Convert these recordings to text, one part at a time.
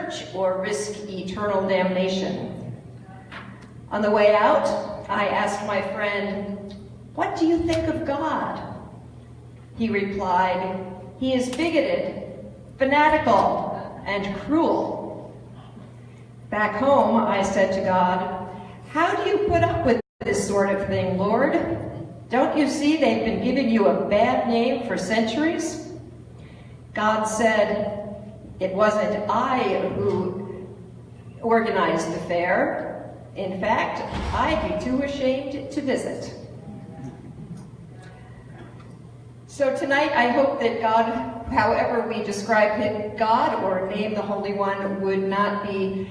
church or risk eternal damnation? On the way out, I asked my friend, "What do you think of God?" He replied, "He is bigoted, fanatical, and cruel." Back home, I said to God, "How do you put up with this sort of thing, Lord? Don't you see they've been giving you a bad name for centuries?" God said, "It wasn't I who organized the fair. In fact, I'd be too ashamed to visit." So tonight, I hope that God, however we describe God or name the Holy One, would not be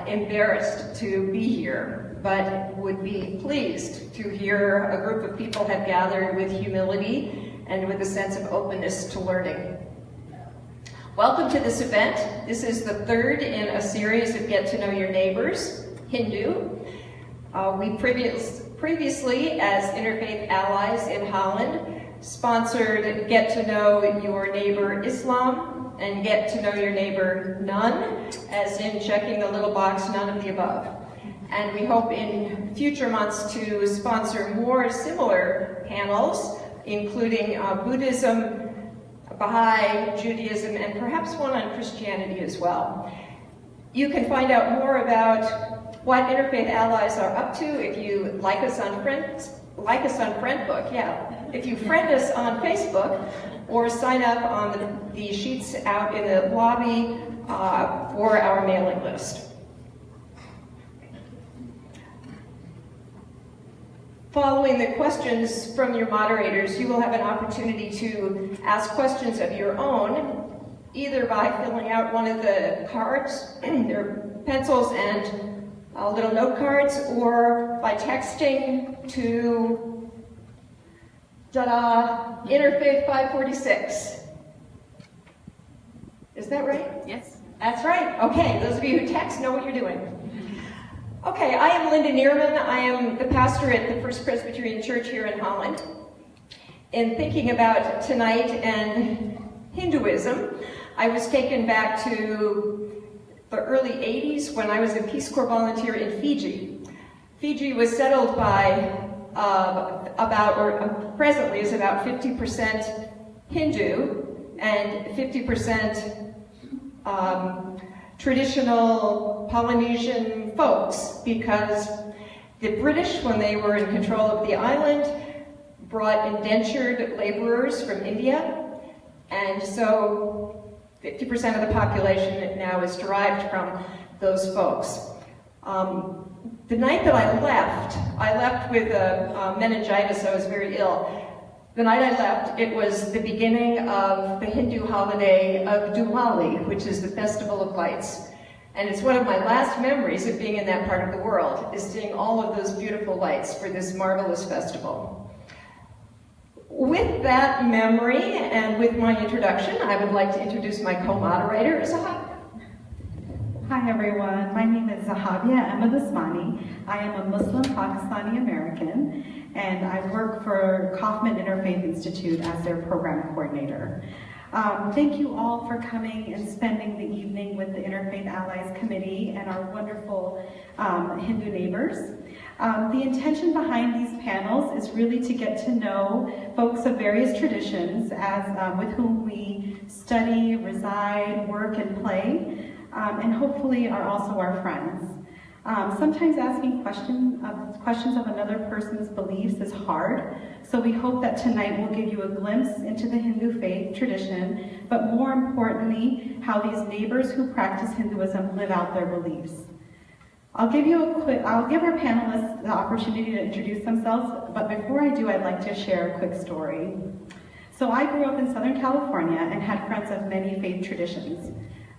embarrassed to be here, but would be pleased to hear a group of people have gathered with humility and with a sense of openness to learning. Welcome to this event. This is the third in a series of Get to Know Your Neighbors, Hindu. We previously, as Interfaith Allies in Holland, sponsored Get to Know Your Neighbor Islam and Get to Know Your Neighbor None, as in checking the little box, none of the above. And we hope in future months to sponsor more similar panels, including Buddhism, Baha'i, Judaism, and perhaps one on Christianity as well. You can find out more about what Interfaith Allies are up to if you like us on Friendbook, if you friend us on Facebook, or sign up on the sheets out in the lobby for our mailing list. Following the questions from your moderators, you will have an opportunity to ask questions of your own, either by filling out one of the cards, their pencils and little note cards, or by texting to Interfaith 546. Is that right? Yes. That's right. Okay, those of you who text know what you're doing. Okay, I am Linda Neerman. I am the pastor at the First Presbyterian Church here in Holland. In thinking about tonight and Hinduism, I was taken back to the early 80s when I was a Peace Corps volunteer in Fiji. Fiji was settled by presently is about 50% Hindu and 50% traditional Polynesian folks, because the British, when they were in control of the island, brought indentured laborers from India, and so 50% of the population now is derived from those folks. The night that I left with meningitis. I was very ill. The night I left, it was the beginning of the Hindu holiday of Diwali, which is the Festival of Lights. And it's one of my last memories of being in that part of the world, is seeing all of those beautiful lights for this marvelous festival. With that memory and with my introduction, I would like to introduce my co-moderator, Zahab. Hi everyone, my name is Zahabia Ahmed Usmani. I am a Muslim Pakistani American, and I work for Kaufman Interfaith Institute as their program coordinator. Thank you all for coming and spending the evening with the Interfaith Allies Committee and our wonderful Hindu neighbors. The intention behind these panels is really to get to know folks of various traditions with whom we study, reside, work, and play. And hopefully are also our friends. Sometimes asking questions of another person's beliefs is hard, so we hope that tonight will give you a glimpse into the Hindu faith tradition, but more importantly, how these neighbors who practice Hinduism live out their beliefs. I'll give our panelists the opportunity to introduce themselves, but before I do, I'd like to share a quick story. So I grew up in Southern California and had friends of many faith traditions.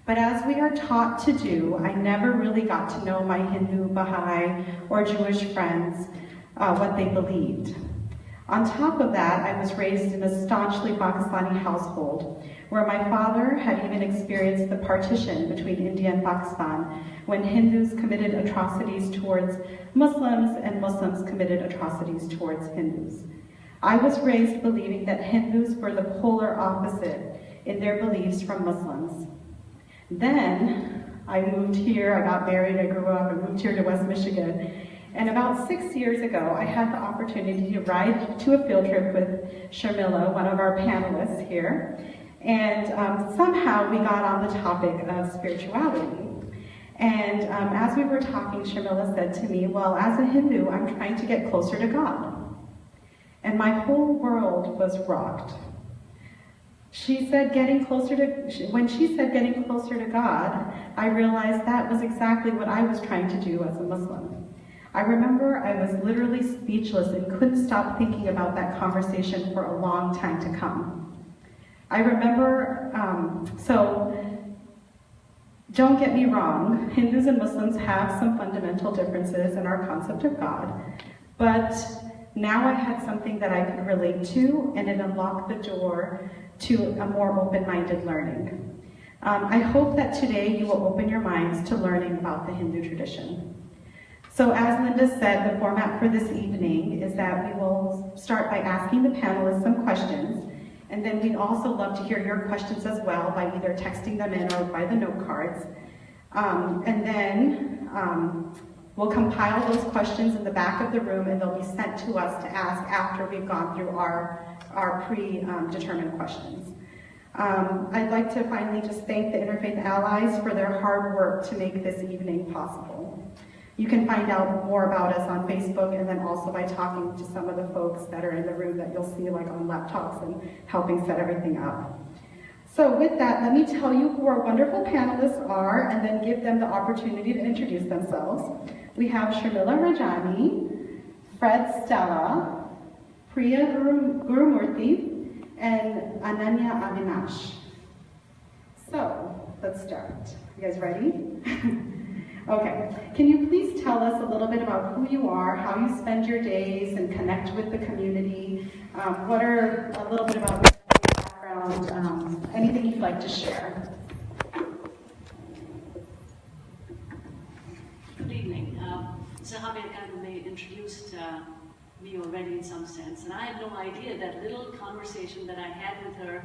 But as we are taught to do, I never really got to know my Hindu, Baha'i, or Jewish friends, what they believed. On top of that, I was raised in a staunchly Pakistani household, where my father had even experienced the partition between India and Pakistan, when Hindus committed atrocities towards Muslims and Muslims committed atrocities towards Hindus. I was raised believing that Hindus were the polar opposite in their beliefs from Muslims. Then, I moved here, I got married, I grew up, and moved here to West Michigan. And about 6 years ago, I had the opportunity to ride to a field trip with Sharmila, one of our panelists here. And somehow we got on the topic of spirituality. And as we were talking, Sharmila said to me, well, as a Hindu, I'm trying to get closer to God. And my whole world was rocked. She said when she said getting closer to God, I realized that was exactly what I was trying to do as a Muslim. I remember I was literally speechless and couldn't stop thinking about that conversation for a long time to come. I remember, so don't get me wrong, Hindus and Muslims have some fundamental differences in our concept of God, but now I had something that I could relate to, and it unlocked the door to a more open-minded learning. I hope that today you will open your minds to learning about the Hindu tradition. So as Linda said, the format for this evening is that we will start by asking the panelists some questions, and then we'd also love to hear your questions as well by either texting them in or by the note cards. And then we'll compile those questions in the back of the room, and they'll be sent to us to ask after we've gone through our predetermined questions. I'd like to finally just thank the Interfaith Allies for their hard work to make this evening possible. You can find out more about us on Facebook, and then also by talking to some of the folks that are in the room that you'll see like on laptops and helping set everything up. So with that, let me tell you who our wonderful panelists are, and then give them the opportunity to introduce themselves. We have Sharmila Rajani, Fred Stella, Priya Gurumurthy, and Ananya Avinash. So let's start. You guys ready? Okay, can you please tell us a little bit about who you are, how you spend your days and connect with the community? What are a little bit about your background, anything you'd like to share? Good evening. Zahabia kind of introduced me already in some sense, and I had no idea that little conversation that I had with her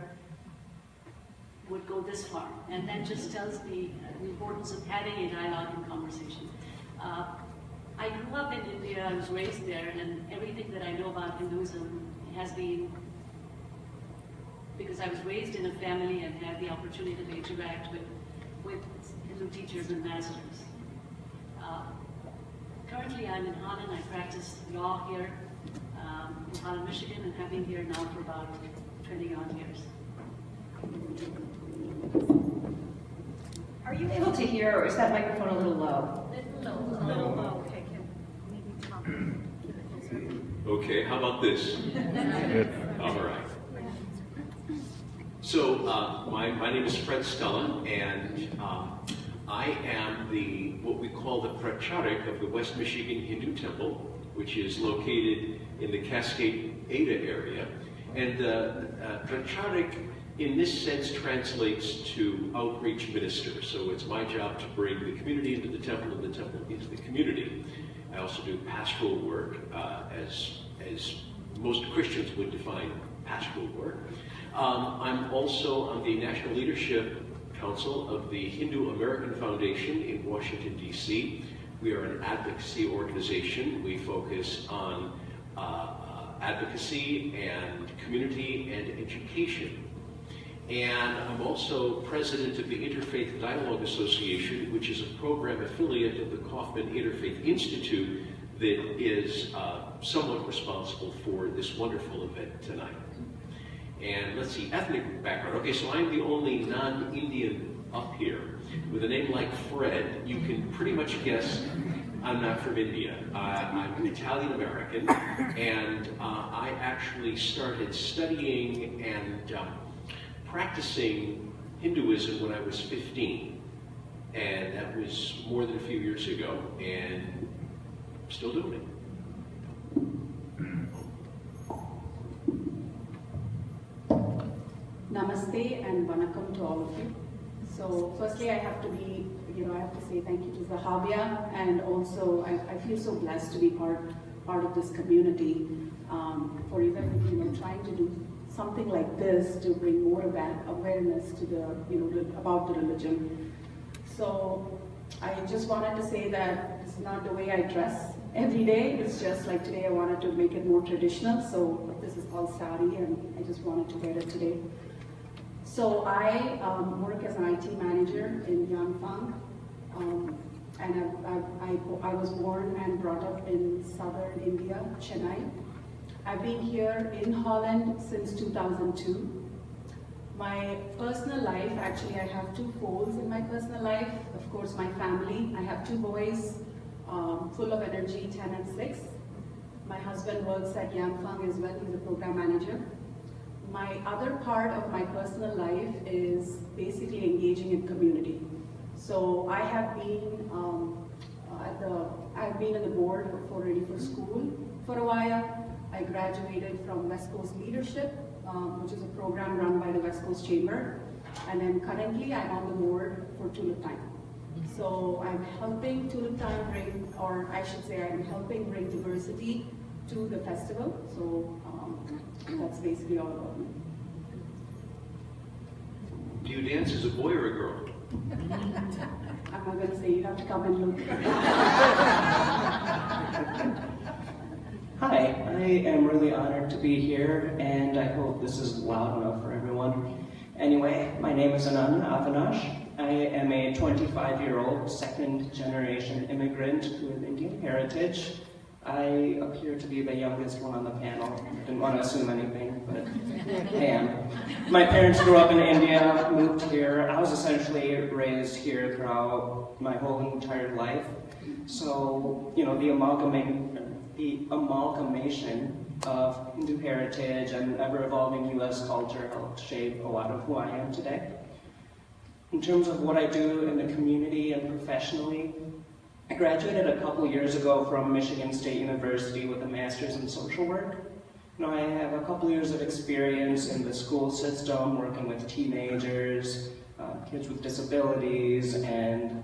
would go this far, and that just tells me the importance of having a dialogue and conversation. I grew up in India, I was raised there, and everything that I know about Hinduism has been because I was raised in a family and had the opportunity to interact with Hindu teachers and masters. Currently I'm in Holland. I practice law here in Holland, Michigan, and have been here now for about 20-odd years. Are you able to hear, or is that microphone a little low? A little low. Okay, Okay, how about this? All right. So my name is Fred Stella, and I am what we call the Pracharik of the West Michigan Hindu Temple, which is located in the Cascade Ada area. And Pracharik, in this sense, translates to outreach minister. So it's my job to bring the community into the temple and the temple into the community. I also do pastoral work, as most Christians would define pastoral work. I'm also on the National Leadership Council of the Hindu American Foundation in Washington, D.C. We are an advocacy organization. We focus on advocacy and community and education. And I'm also president of the Interfaith Dialogue Association, which is a program affiliate of the Kaufman Interfaith Institute that is somewhat responsible for this wonderful event tonight. And let's see, ethnic background. Okay, so I'm the only non-Indian up here. With a name like Fred, you can pretty much guess I'm not from India. I'm an Italian-American, and I actually started studying and practicing Hinduism when I was 15, and that was more than a few years ago, and I'm still doing it. Namaste and vanakkam to all of you. So firstly, I have to say thank you to Zahabia, and also I feel so blessed to be part of this community for even trying to do something like this to bring more awareness to about the religion. So I just wanted to say that this is not the way I dress every day. It's just like today I wanted to make it more traditional. So this is called sari, and I just wanted to wear it today. So I work as an IT manager in Yanfang, and I was born and brought up in southern India, Chennai. I've been here in Holland since 2002. My personal life, actually I have two poles in my personal life. Of course, my family. I have two boys, full of energy, 10 and 6. My husband works at Yanfang as well. He's a program manager. My other part of my personal life is basically engaging in community. So I have been I've been in the board for Ready for School for a while. I graduated from West Coast Leadership, which is a program run by the West Coast Chamber. And then currently I'm on the board for Tulip Time. So I'm helping Tulip Time bring, or I should say I'm helping bring diversity to the festival. So that's basically all about me. Do you dance as a boy or a girl? I'm not going to say, you have to come and look. Hi, I am really honored to be here, and I hope this is loud enough for everyone. Anyway, my name is Anand Avinash. I am a 25-year-old second-generation immigrant with Indian heritage. I appear to be the youngest one on the panel. I didn't want to assume anything, but I am. My parents grew up in India, moved here. I was essentially raised here throughout my whole entire life. So, you know, the amalgamation of Hindu heritage and ever-evolving U.S. culture helped shape a lot of who I am today. In terms of what I do in the community and professionally, I graduated a couple years ago from Michigan State University with a master's in social work. You know, I have a couple years of experience in the school system, working with teenagers, kids with disabilities, and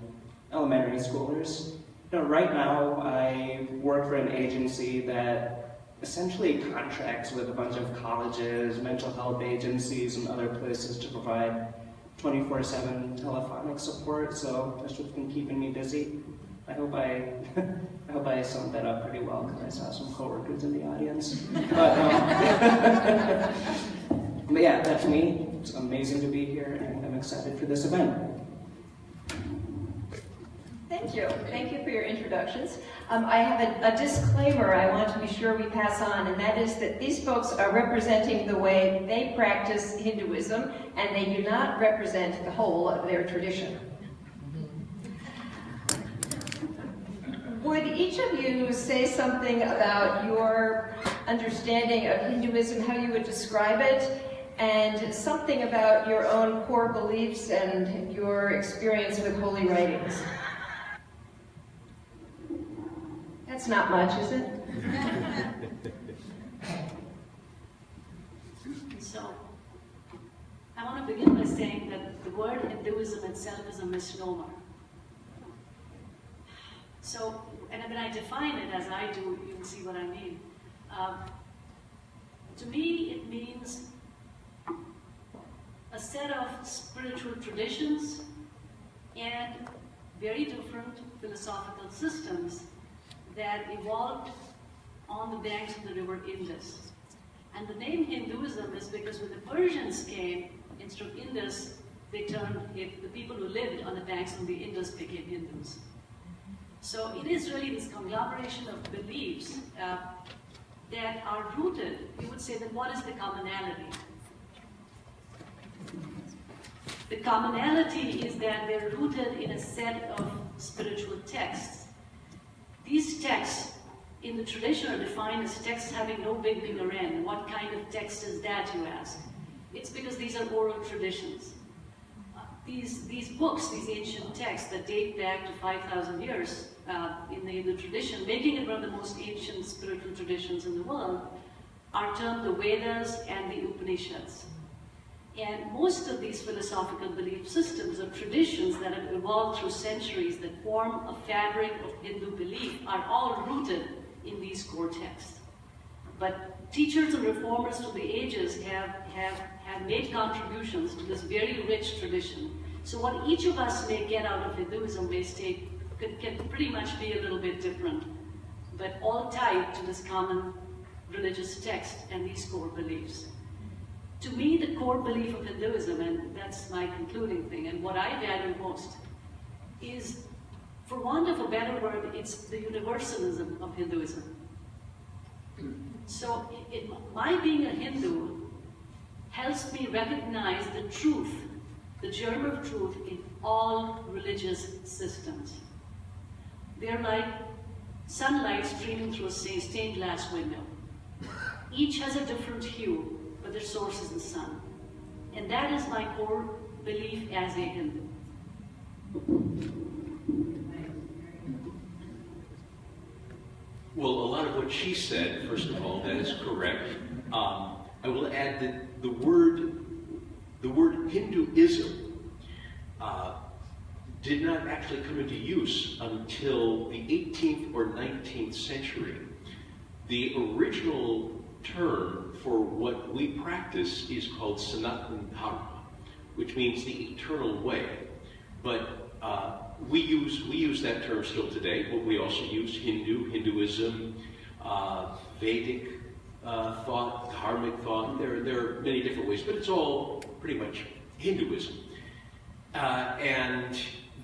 elementary schoolers. You know, right now, I work for an agency that essentially contracts with a bunch of colleges, mental health agencies, and other places to provide 24/7 telephonic support. So that's what's been keeping me busy. I hope I summed that up pretty well, because I saw some coworkers in the audience. But yeah, that's me. It's amazing to be here, and I'm excited for this event. Thank you. Thank you for your introductions. I have a disclaimer I want to be sure we pass on, and that is that these folks are representing the way they practice Hinduism, and they do not represent the whole of their tradition. Would each of you say something about your understanding of Hinduism, how you would describe it, and something about your own core beliefs and your experience with holy writings? That's not much, is it? So, I want to begin by saying that the word Hinduism itself is a misnomer. So, and when I define it as I do, you can see what I mean. To me, it means a set of spiritual traditions and very different philosophical systems that evolved on the banks of the river Indus. And the name Hinduism is because when the Persians came, instead of Indus, they turned, the people who lived on the banks of the Indus became Hindus. So it is really this conglomeration of beliefs that are rooted. We would say that what is the commonality? The commonality is that they're rooted in a set of spiritual texts. These texts in the tradition are defined as texts having no beginning or end. What kind of text is that, you ask? It's because these are oral traditions. These books, these ancient texts that date back to 5,000 years in the Hindu tradition, making it one of the most ancient spiritual traditions in the world, are termed the Vedas and the Upanishads. And most of these philosophical belief systems or traditions that have evolved through centuries that form a fabric of Hindu belief are all rooted in these core texts. But teachers and reformers through the ages have made contributions to this very rich tradition. So what each of us may get out of Hinduism can pretty much be a little bit different, but all tied to this common religious text and these core beliefs. To me, the core belief of Hinduism, and that's my concluding thing, and what I value most, is, for want of a better word, it's the universalism of Hinduism. So my being a Hindu helps me recognize the truth, the germ of truth in all religious systems. They're like sunlight streaming through a stained glass window. Each has a different hue, but their source is the sun. And that is my core belief as a Hindu. Well, a lot of what she said, first of all, that is correct. I will add that the word Hinduism did not actually come into use until the 18th or 19th century. The original term for what we practice is called Sanatana Dharma, which means the eternal way. But we use that term still today, but we also use Hinduism, Vedic thought, Dharmic thought. There are many different ways, but it's all pretty much Hinduism. And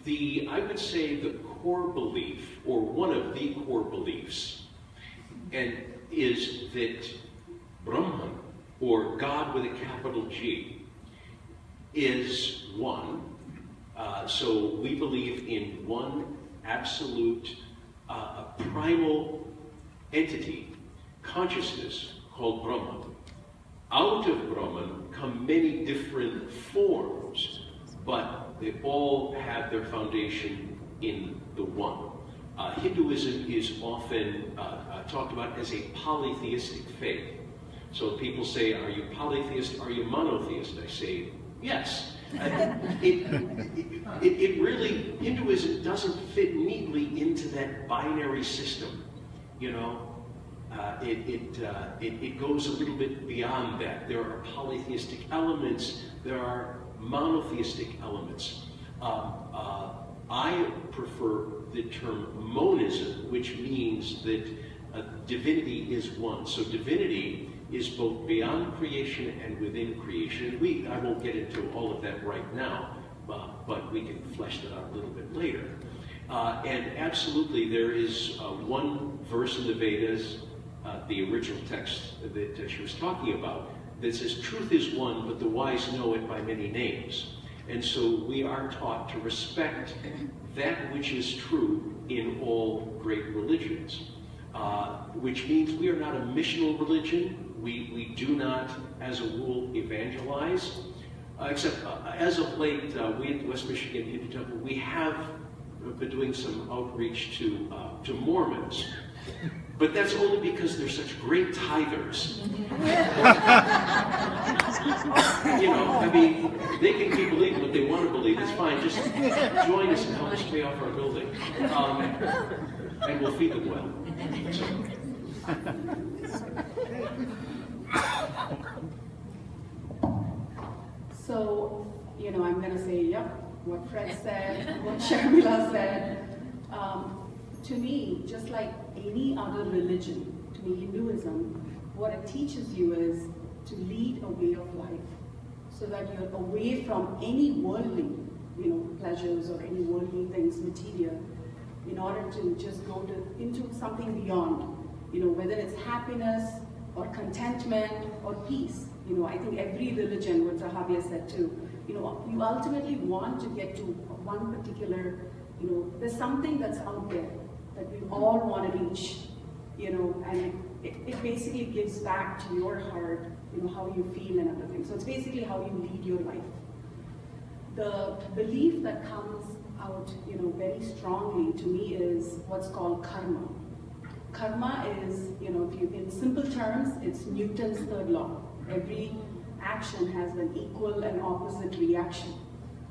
I would say the core belief, or one of the core beliefs, is that Brahman, or God with a capital G, is one. So we believe in one absolute, primal entity, consciousness, called Brahman. Out of Brahman come many different forms, but they all have their foundation in the one. Hinduism is often talked about as a polytheistic faith. So people say, are you polytheist, are you monotheist? I say, yes. It really, Hinduism doesn't fit neatly into that binary system, you know. It goes a little bit beyond that. There are polytheistic elements, there are monotheistic elements. I prefer the term monism, which means that divinity is one. So divinity is both beyond creation and within creation. I won't get into all of that right now, but we can flesh that out a little bit later. And absolutely, there is one verse in the Vedas, the original text that she was talking about, that says, truth is one, but the wise know it by many names. And so we are taught to respect that which is true in all great religions, which means we are not a missional religion. We do not, as a rule, evangelize, except as of late, we at the West Michigan Hindu Temple, we have been doing some outreach to Mormons. But that's only because they're such great tithers. You know, I mean, they can keep believing what they want to believe. It's fine. Just join us and help us pay off our building. And we'll feed them well. So, you know, I'm going to say, yep, what Fred said, what Sharmila said. To me, just like any other religion, to me, Hinduism, what it teaches you is to lead a way of life so that you're away from any worldly, you know, pleasures or any worldly things, material, in order to just go into something beyond, you know, whether it's happiness or contentment or peace. You know, I think every religion, what Zahavia said too, you know, you ultimately want to get to one particular, you know, there's something that's out there that we all want to reach, you know, and it basically gives back to your heart, you know, how you feel and other things. So it's basically how you lead your life. The belief that comes out, you know, very strongly to me is what's called karma. Karma is, you know, if you, in simple terms, it's Newton's third law. Every action has an equal and opposite reaction.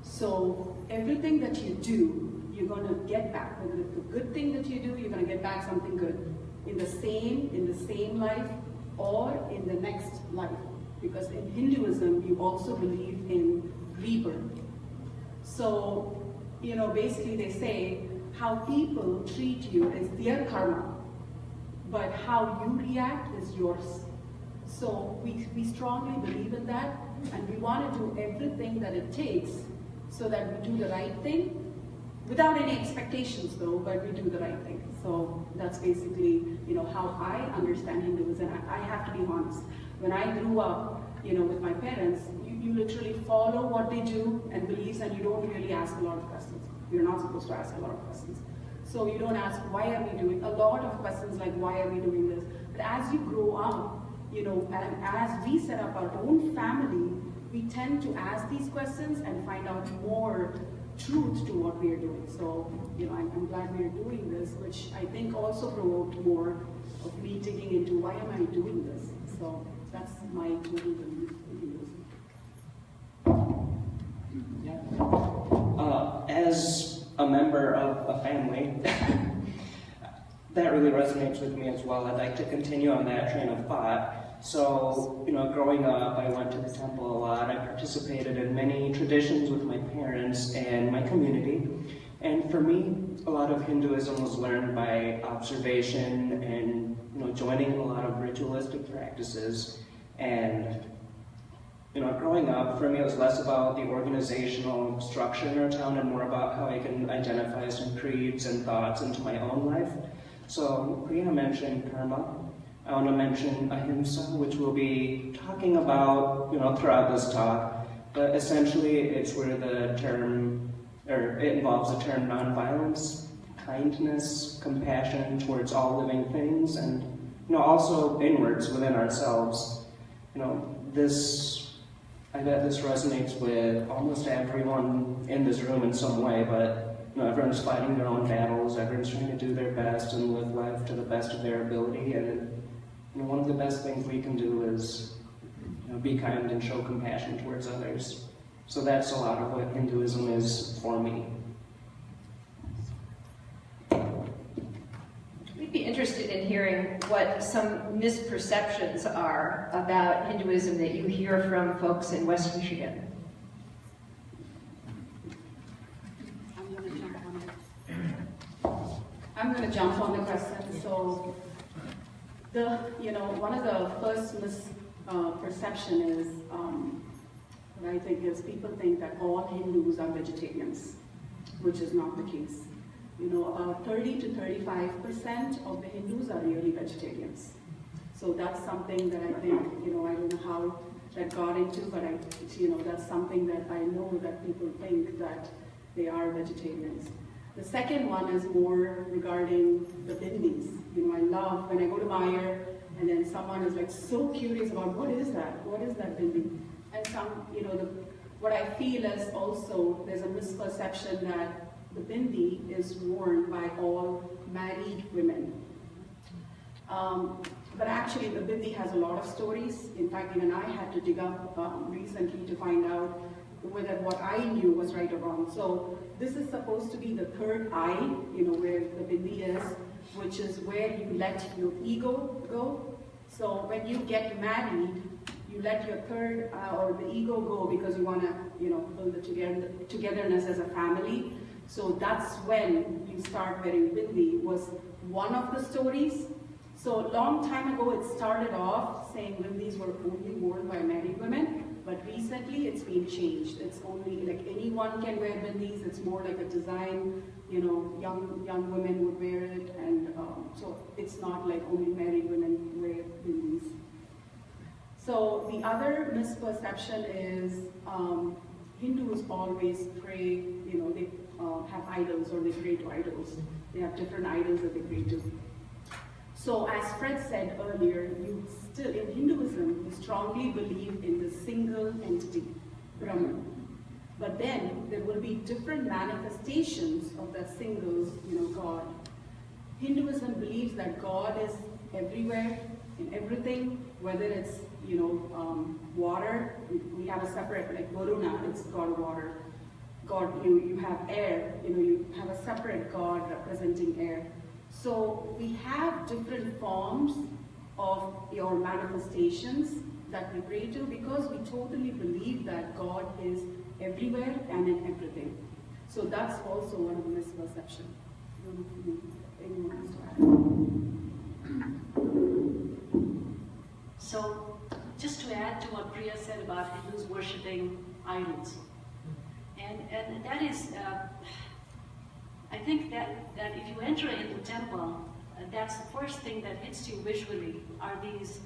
So everything that you do, you're going to get back. Whether it's a good thing that you do, you're going to get back something good. In the same life, or in the next life. Because in Hinduism, you also believe in rebirth. So, basically they say how people treat you is their karma, but how you react is yours. So we strongly believe in that, and we want to do everything that it takes so that we do the right thing, without any expectations though, but we do the right thing. So that's basically, how I understand Hinduism. I have to be honest. When I grew up, with my parents, you literally follow what they do and beliefs, and you don't really ask a lot of questions. You're not supposed to ask a lot of questions. So you don't ask, why are we doing? A lot of questions like, why are we doing this? But as you grow up, and as we set up our own family, we tend to ask these questions and find out more truth to what we are doing. So, I'm glad we are doing this, which I think also provoked more of me digging into why am I doing this. So that's my total belief in Yeah. As a member of a family, that really resonates with me as well. I'd like to continue on that train of thought. So, growing up, I went to the temple a lot. I participated in many traditions with my parents and my community. And for me, a lot of Hinduism was learned by observation and, joining a lot of ritualistic practices. And, growing up, for me, it was less about the organizational structure in our town and more about how I can identify some creeds and thoughts into my own life. So, Priya mentioned karma. I want to mention ahimsa, which we'll be talking about, throughout this talk. But essentially, it's where the term, or it involves the term nonviolence, kindness, compassion towards all living things, and also inwards within ourselves. I bet this resonates with almost everyone in this room in some way, but everyone's fighting their own battles, everyone's trying to do their best and live life to the best of their ability, and one of the best things we can do is be kind and show compassion towards others. So that's a lot of what Hinduism is for me. We'd be interested in hearing what some misperceptions are about Hinduism that you hear from folks in West Michigan. I'm going to jump on the question. So, one of the first misperception is, what I think is people think that all Hindus are vegetarians, which is not the case. About 30 to 35% of the Hindus are really vegetarians. So that's something that I think, I don't know how that got into, but that's something that I know that people think that they are vegetarians. The second one is more regarding the bindis. I love when I go to Meyer and then someone is like so curious about what is that? What is that bindi? And what I feel is also there's a misperception that the bindi is worn by all married women. But actually the bindi has a lot of stories. In fact, even I had to dig up recently to find out whether what I knew was right or wrong. So this is supposed to be the third eye, where the bindi is, which is where you let your ego go. So when you get married, you let your third or the ego go because you want to, build the togetherness as a family. So that's when you start wearing bindi, was one of the stories. So a long time ago, it started off saying bindis were only worn by married women. But recently, it's been changed. It's only like anyone can wear bindis. It's more like a design, young women would wear it, and so it's not like only married women wear bindis. So the other misperception is Hindus always pray. They have idols or they pray to idols. They have different idols that they pray to. So as Fred said earlier, you still, in Hinduism, you strongly believe in the single entity, Brahman. But then there will be different manifestations of that single, God. Hinduism believes that God is everywhere, in everything, whether it's, water. We have a separate, like Varuna, it's God water. God, you have air, you have a separate God representing air. So we have different forms of your manifestations that we pray to because we totally believe that God is everywhere and in everything. So that's also one of the misperceptions. I don't know if anyone wants to add. So, just to add to what Priya said about Hindus worshipping idols, and that is, I think that if you enter a Hindu temple, that's the first thing that hits you visually are these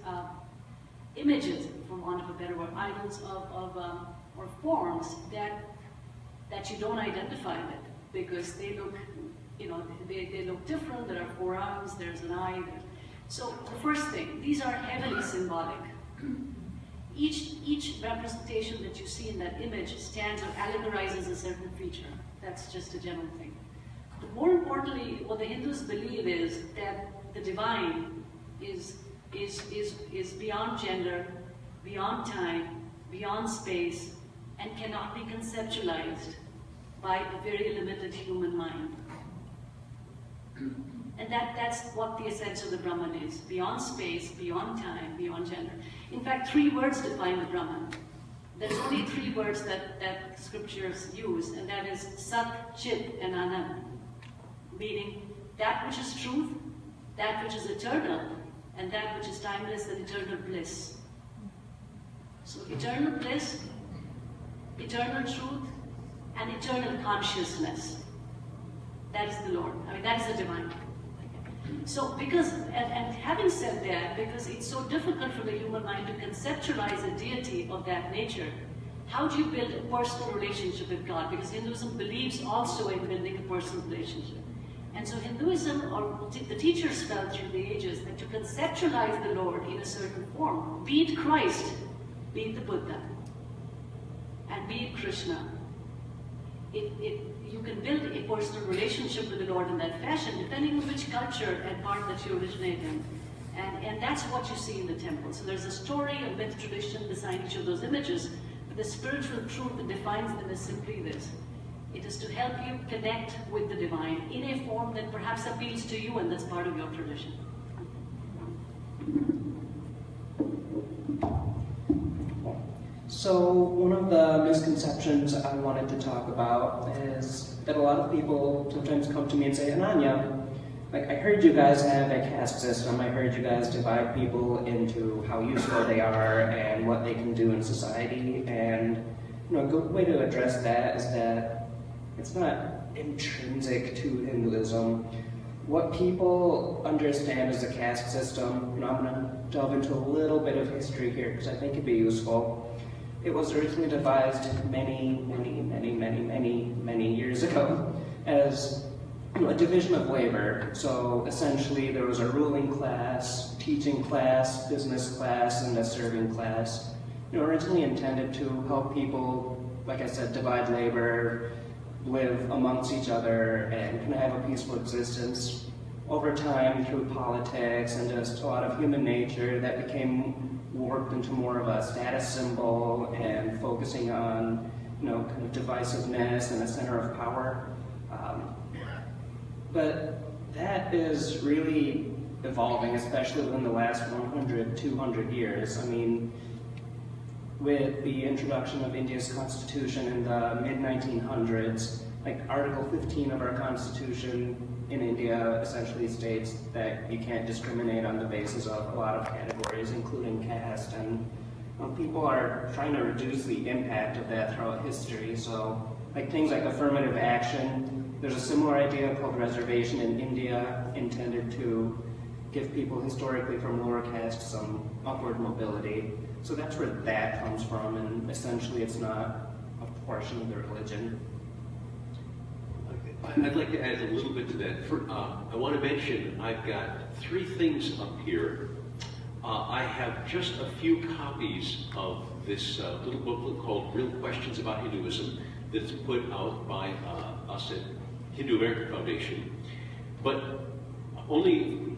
images, for want of a better word, idols or forms that you don't identify with, because they look, they look different. There are 4 arms, there's an eye. So the first thing, these are heavily symbolic. Each representation that you see in that image stands or allegorizes a certain feature. That's just a general thing. But more importantly, what the Hindus believe is that the divine is beyond gender, beyond time, beyond space, and cannot be conceptualized by a very limited human mind. And that's what the essence of the Brahman is: beyond space, beyond time, beyond gender. In fact, 3 words define the Brahman. There's only 3 words that scriptures use, and that is Sat, Chit, and Anand, meaning that which is truth, that which is eternal, and that which is timeless and eternal bliss. So eternal bliss, eternal truth, and eternal consciousness. That is the Lord. I mean, that is the divine. So because, and having said that, because it's so difficult for the human mind to conceptualize a deity of that nature, how do you build a personal relationship with God? Because Hinduism believes also in building a personal relationship. And so Hinduism, or the teachers felt through the ages, that to conceptualize the Lord in a certain form, be it Christ, be it the Buddha, and be it Krishna, you can build a personal relationship with the Lord in that fashion, depending on which culture and part that you originate in. And that's what you see in the temple. So there's a story, a myth, tradition beside each of those images, but the spiritual truth that defines them is simply this. It is to help you connect with the divine in a form that perhaps appeals to you and that's part of your tradition. So one of the misconceptions I wanted to talk about is that a lot of people sometimes come to me and say, Ananya, like, I heard you guys have a caste system. I heard you guys divide people into how useful they are and what they can do in society. And a good way to address that is that it's not intrinsic to Hinduism. What people understand as a caste system, I'm going to delve into a little bit of history here because I think it'd be useful. It was originally devised many years ago as a division of labor. So essentially there was a ruling class, teaching class, business class, and a serving class. Originally intended to help people, like I said, divide labor, live amongst each other, and kind of have a peaceful existence. Over time, through politics and just a lot of human nature, that became warped into more of a status symbol and focusing on, kind of divisiveness and a center of power. But that is really evolving, especially within the last 100, 200 years. I mean, with the introduction of India's constitution in the mid-1900s, like Article 15 of our constitution in India essentially states that you can't discriminate on the basis of a lot of categories, including caste, and people are trying to reduce the impact of that throughout history. So, like things like affirmative action, there's a similar idea called reservation in India, intended to give people historically from lower caste some upward mobility. So that's where that comes from, and essentially it's not a portion of their religion. I'd like to add a little bit to that. I want to mention I've got 3 things up here. I have just a few copies of this little booklet called Real Questions About Hinduism that's put out by us at Hindu American Foundation. But only,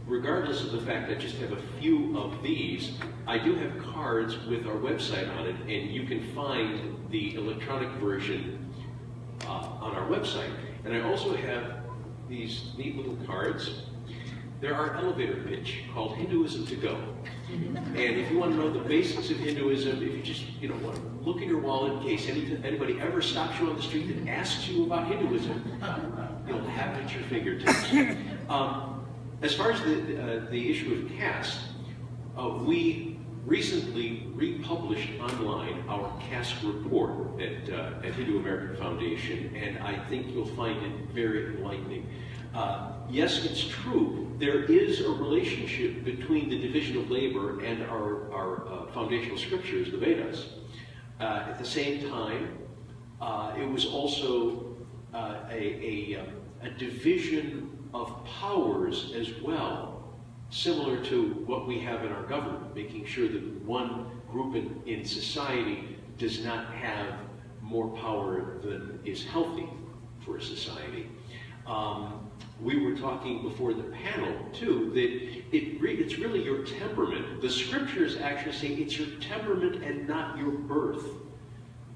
regardless of the fact I just have a few of these, I do have cards with our website on it, and you can find the electronic version on our website. And I also have these neat little cards there are elevator pitch called Hinduism to Go. And if you want to know the basics of Hinduism, if you just want to look in your wallet in case anybody ever stops you on the street and asks you about Hinduism, you'll have it at your fingertips. As far as the issue of caste, we recently republished online our caste report at Hindu American Foundation, and I think you'll find it very enlightening. Yes, it's true. There is a relationship between the division of labor and our foundational scriptures, the Vedas. At the same time, it was also a division of powers as well, similar to what we have in our government, making sure that one group in society does not have more power than is healthy for a society. We were talking before the panel, too, that it's really your temperament. The scriptures actually say it's your temperament and not your birth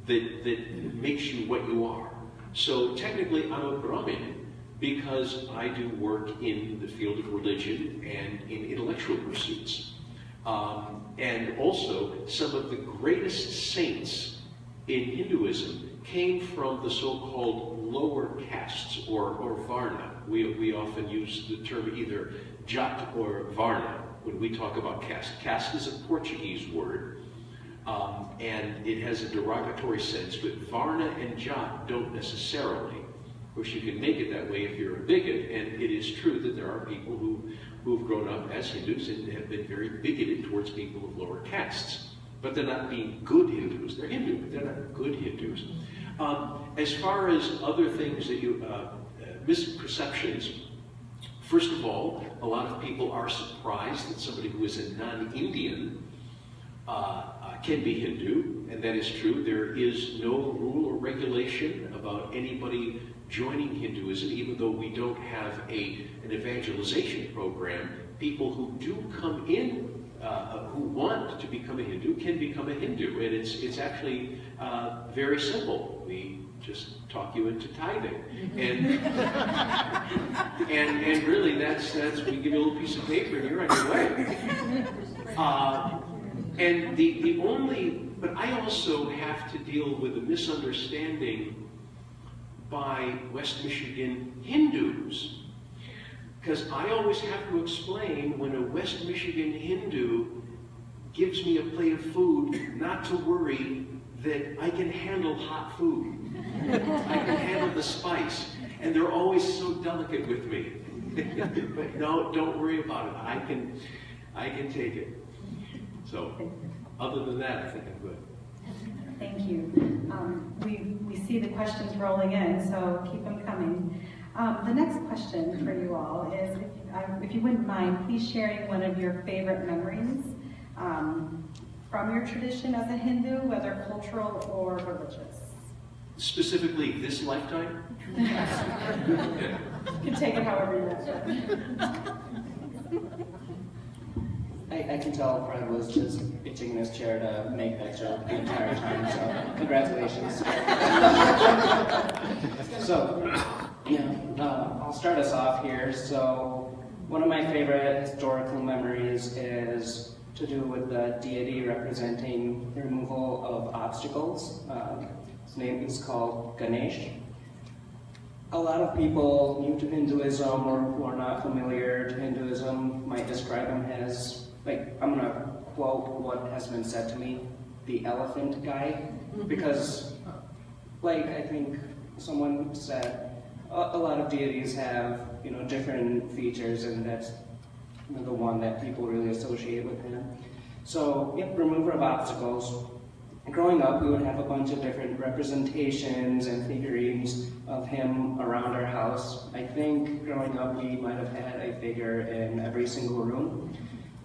that makes you what you are. So technically, I'm a Brahmin because I do work in the field of religion and in intellectual pursuits. And also, some of the greatest saints in Hinduism came from the so-called lower castes, or Varna. We often use the term either Jat or Varna when we talk about caste. Caste is a Portuguese word, and it has a derogatory sense, but Varna and Jat don't necessarily. Of course, you can make it that way if you're a bigot, and it is true that there are people who've grown up as Hindus and have been very bigoted towards people of lower castes. But they're not being good Hindus. They're Hindu, but they're not good Hindus. As far as other things that you, misperceptions, first of all, a lot of people are surprised that somebody who is a non-Indian can be Hindu, and that is true. There is no rule or regulation about anybody joining Hinduism, even though we don't have an evangelization program. People who do come in, who want to become a Hindu, can become a Hindu, and it's actually very simple. We just talk you into tithing, and and really that's we give you a little piece of paper and you're on your way. And the only, but I also have to deal with a misunderstanding by West Michigan Hindus, because I always have to explain when a West Michigan Hindu gives me a plate of food, not to worry that I can handle hot food. I can handle the spice. And they're always so delicate with me. But no, don't worry about it. I can take it. So, other than that, I think I'm good. Thank you. We see the questions rolling in, so keep them coming. The next question for you all is, if you wouldn't mind, please sharing one of your favorite memories from your tradition as a Hindu, whether cultural or religious. Specifically this lifetime? You can take it however you want. I can tell Fred was just itching in his chair to make that joke the entire time, so congratulations. So, I'll start us off here. So, one of my favorite historical memories is to do with the deity representing the removal of obstacles. His name is called Ganesh. A lot of people new to Hinduism or who are not familiar to Hinduism might describe him as, like, I'm going to quote what has been said to me, the elephant guy, because, like, I think someone said, a lot of deities have, different features, and that's the one that people really associate with him. So, remover of obstacles. Growing up, we would have a bunch of different representations and figurines of him around our house. I think growing up, we might have had a figure in every single room.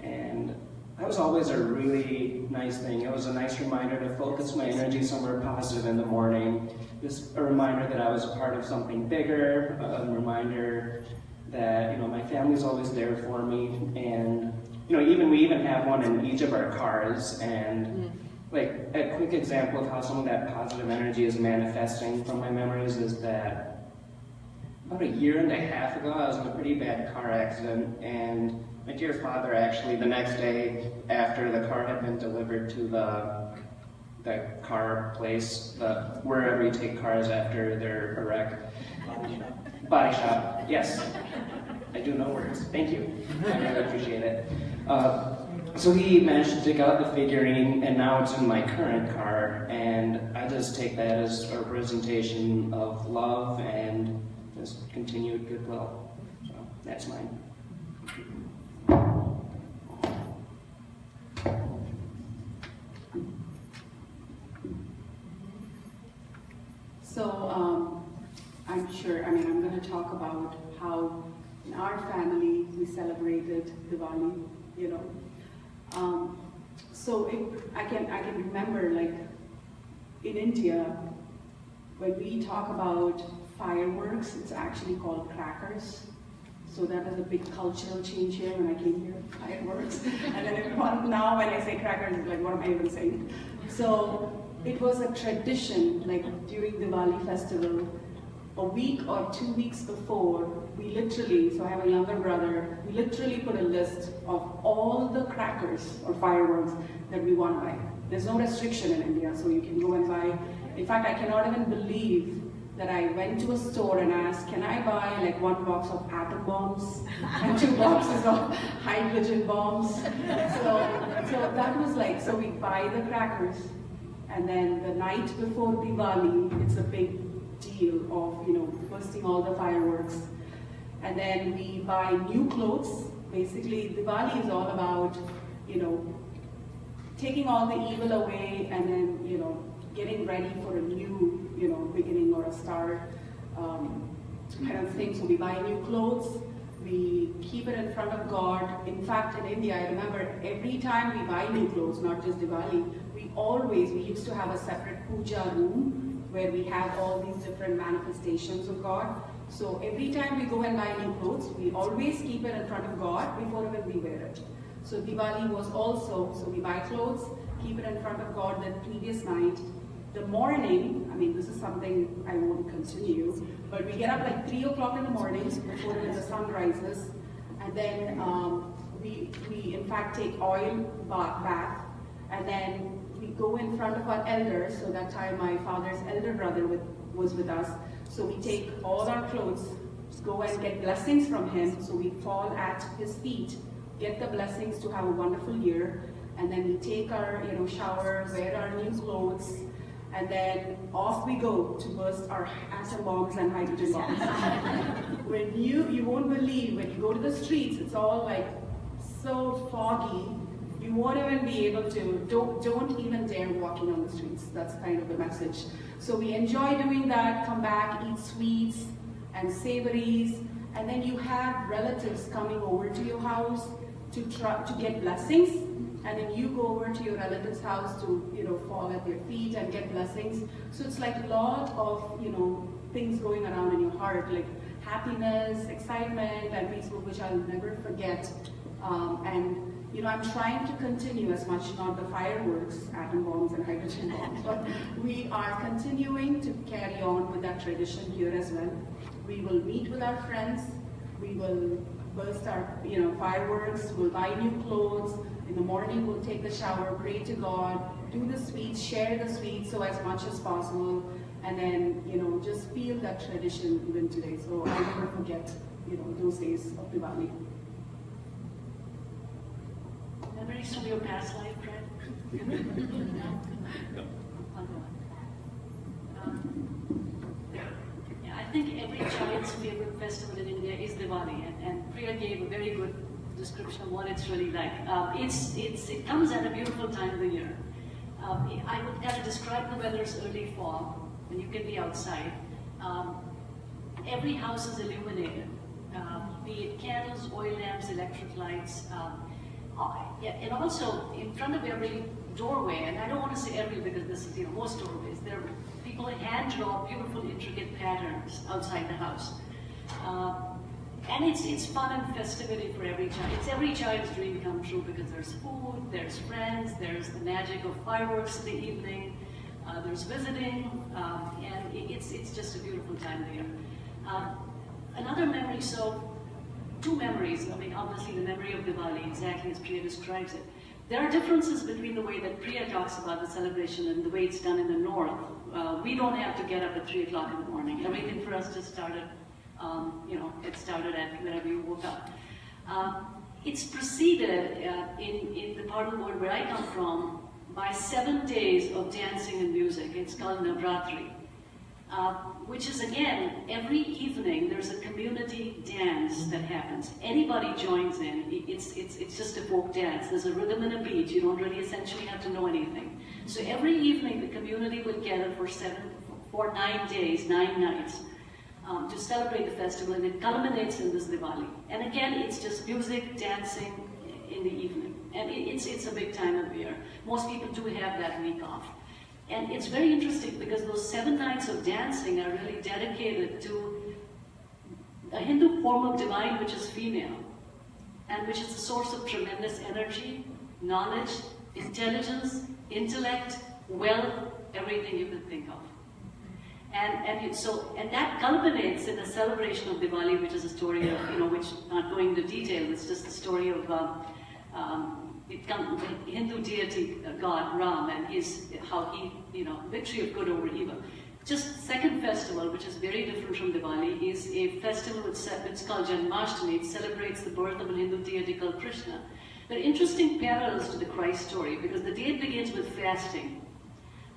And that was always a really nice thing. It was a nice reminder to focus my energy somewhere positive in the morning. Just a reminder that I was a part of something bigger, a reminder that, my family's always there for me. And, we even have one in each of our cars. And like, a quick example of how some of that positive energy is manifesting from my memories is that About a year and a half ago, I was in a pretty bad car accident, and my dear father actually, the next day after the car had been delivered to the car place, wherever you take cars after they're a wreck. Body shop, yes. I do know words, thank you. I really appreciate it. So he managed to dig out the figurine, and now it's in my current car, and I just take that as a representation of love and just continued goodwill. So that's mine. So I'm sure, I'm going to talk about how in our family we celebrated Diwali, you know. I can remember, like, in India, when we talk about fireworks, it's actually called crackers. So that was a big cultural change here when I came here, fireworks. And then everyone, now when I say crackers, it's like, what am I even saying? So it was a tradition, like during Diwali festival, a week or 2 weeks before, we literally, so I have a younger brother, we literally put a list of all the crackers or fireworks that we want to buy. There's no restriction in India, so you can go and buy. In fact, I cannot even believe that I went to a store and asked, can I buy like 1 box of atom bombs and 2 boxes of hydrogen bombs? So that was like, so we buy the crackers, and then the night before Diwali, it's a big deal of, you know, bursting all the fireworks. And then we buy new clothes. Basically, Diwali is all about, you know, taking all the evil away and then, you know, getting ready for a new, you know, beginning or a start kind of thing. So we buy new clothes, we keep it in front of God. In fact, in India, I remember every time we buy new clothes, not just Diwali, we used to have a separate puja room where we have all these different manifestations of God. So every time we go and buy new clothes, we always keep it in front of God before even we wear it. So Diwali was also, so we buy clothes, keep it in front of God the previous night. The morning, I mean, this is something I won't continue, but we get up like 3 o'clock in the morning before the sun rises, and then we in fact take oil bath, and then we go in front of our elders. So that time my father's elder brother was with us. So we take all our clothes, go and get blessings from him. So we fall at his feet, get the blessings to have a wonderful year, and then we take our, you know, shower, wear our new clothes, and then off we go to burst our atom bombs and hydrogen bombs. When you won't believe, when you go to the streets, it's all like so foggy. You won't even be able to, don't even dare walking on the streets. That's kind of the message. So we enjoy doing that, come back, eat sweets and savories, and then you have relatives coming over to your house to get blessings, and then you go over to your relative's house to, you know, fall at their feet and get blessings. So it's like a lot of, you know, things going around in your heart, like happiness, excitement, and peaceful, which I'll never forget. And you know, I'm trying to continue as much, not the fireworks, atom bombs and hydrogen bombs, but we are continuing to carry on with that tradition here as well. We will meet with our friends, we will burst our, you know, fireworks, we'll buy new clothes, in the morning we'll take the shower, pray to God, do the sweets, share the sweets so as much as possible, and then, you know, just feel that tradition even today. So I'll never forget, you know, those days of Diwali. Memories from your past life, Fred? No. Yeah, I think every child's favorite festival in India is Diwali, and Priya gave a very good description of what it's really like. It comes at a beautiful time of the year. I would kind of describe the weather as early fall, when you can be outside. Every house is illuminated, be it candles, oil lamps, electric lights. And also, in front of every doorway, and I don't want to say every because this is, you know, most doorways, there are people hand draw beautiful, intricate patterns outside the house. And it's fun and festivity for every child. It's every child's dream come true because there's food, there's friends, there's the magic of fireworks in the evening, there's visiting, and it's just a beautiful time of the year. Another memory, so two memories. I mean, obviously the memory of Diwali, exactly as Priya describes it. There are differences between the way that Priya talks about the celebration and the way it's done in the north. We don't have to get up at 3 o'clock in the morning. Everything for us just started, it started at whenever you woke up. It's preceded in the part of the world where I come from by 7 days of dancing and music. It's called Navratri, which is, again, every evening there's a community dance that happens. Anybody joins in. It's just a folk dance. There's a rhythm and a beat. You don't really essentially have to know anything. So every evening the community will gather for 9 days, 9 nights, to celebrate the festival, and it culminates in this Diwali. And again, it's just music, dancing in the evening. And it's a big time of year. Most people do have that week off. And it's very interesting because those 7 nights of dancing are really dedicated to a Hindu form of divine which is female, and which is a source of tremendous energy, knowledge, intelligence, intellect, wealth, everything you can think of. And that culminates in a celebration of Diwali, which is a story of, which, not going into detail, it's just the story of the Hindu deity god Ram and how he, victory of good over evil. Just second festival, which is very different from Diwali, is a festival it's called Janmashtami. It celebrates the birth of a Hindu deity called Krishna. There are interesting parallels to the Christ story because the day begins with fasting.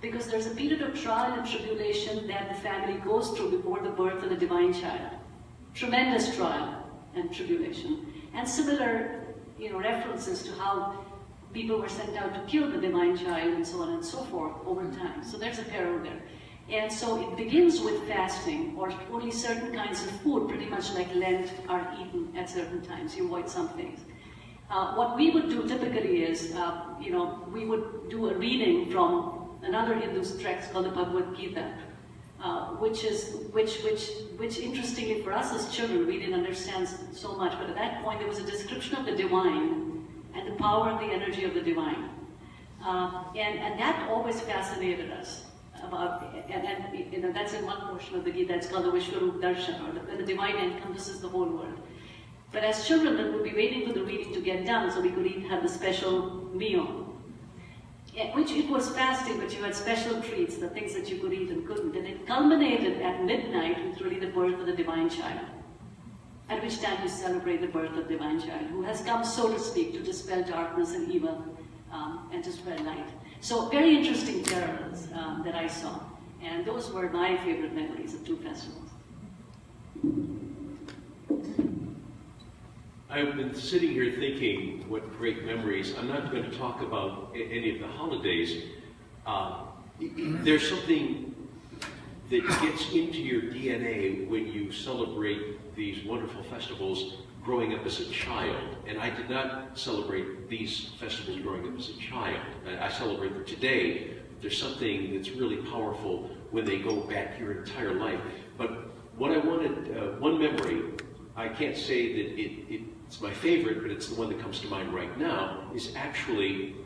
Because there's a period of trial and tribulation that the family goes through before the birth of the divine child. Tremendous trial and tribulation. And similar, references to how people were sent out to kill the divine child and so on and so forth over time. So there's a parallel there. And so it begins with fasting, or only certain kinds of food, pretty much like Lent, are eaten at certain times. You avoid some things. What we would do typically is, we would do a reading from another Hindu text called the Bhagavad Gita, which interestingly for us as children, we didn't understand so much, but at that point there was a description of the divine and the power and the energy of the divine. And that always fascinated us. That's in one portion of the Gita, it's called the Vishwarup Darshan, or the divine encompasses the whole world. But as children, we would be waiting for the reading to get done so we could have the special meal. Which it was fasting, but you had special treats, the things that you could eat and couldn't. And it culminated at midnight with really the birth of the divine child. At which time you celebrate the birth of the divine child, who has come, so to speak, to dispel darkness and evil and to spread light. So very interesting parallels that I saw. And those were my favorite memories of two festivals. I've been sitting here thinking what great memories. I'm not going to talk about any of the holidays. There's something that gets into your DNA when you celebrate these wonderful festivals growing up as a child. And I did not celebrate these festivals growing up as a child. I celebrate them today. There's something that's really powerful when they go back your entire life. But what I wanted, one memory, I can't say that it's my favorite, but it's the one that comes to mind right now, is actually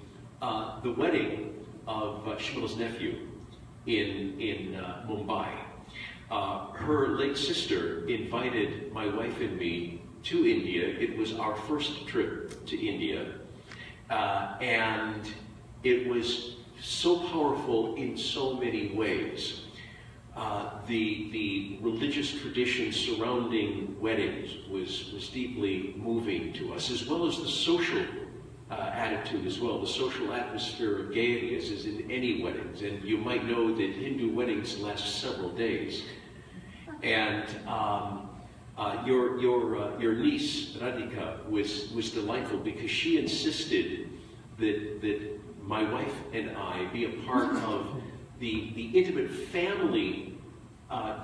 the wedding of Shimala's nephew in Mumbai. Her late sister invited my wife and me to India. It was our first trip to India, and it was so powerful in so many ways. The religious tradition surrounding weddings was deeply moving to us, as well as the social attitude as well. The social atmosphere of gaiety is in any weddings, and you might know that Hindu weddings last several days. And your niece Radhika was delightful because she insisted that my wife and I be a part of the intimate family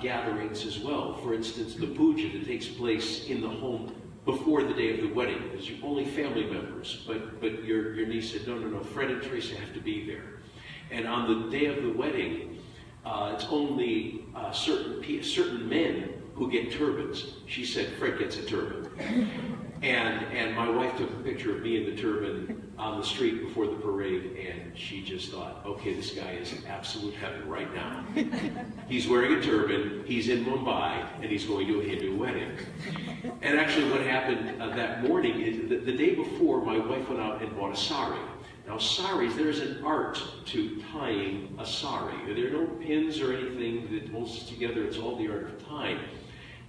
gatherings as well. For instance, the puja that takes place in the home before the day of the wedding. Because you're only family members, but your niece said, no, Fred and Teresa have to be there. And on the day of the wedding, it's only certain men who get turbans. She said, Fred gets a turban. And my wife took a picture of me in the turban on the street before the parade, and she just thought, okay, this guy is in absolute heaven right now. He's wearing a turban, he's in Mumbai, and he's going to a Hindu wedding. And actually what happened that morning is the day before, my wife went out and bought a sari. Now saris, there's an art to tying a sari. There are no pins or anything that holds it together, it's all the art of tying.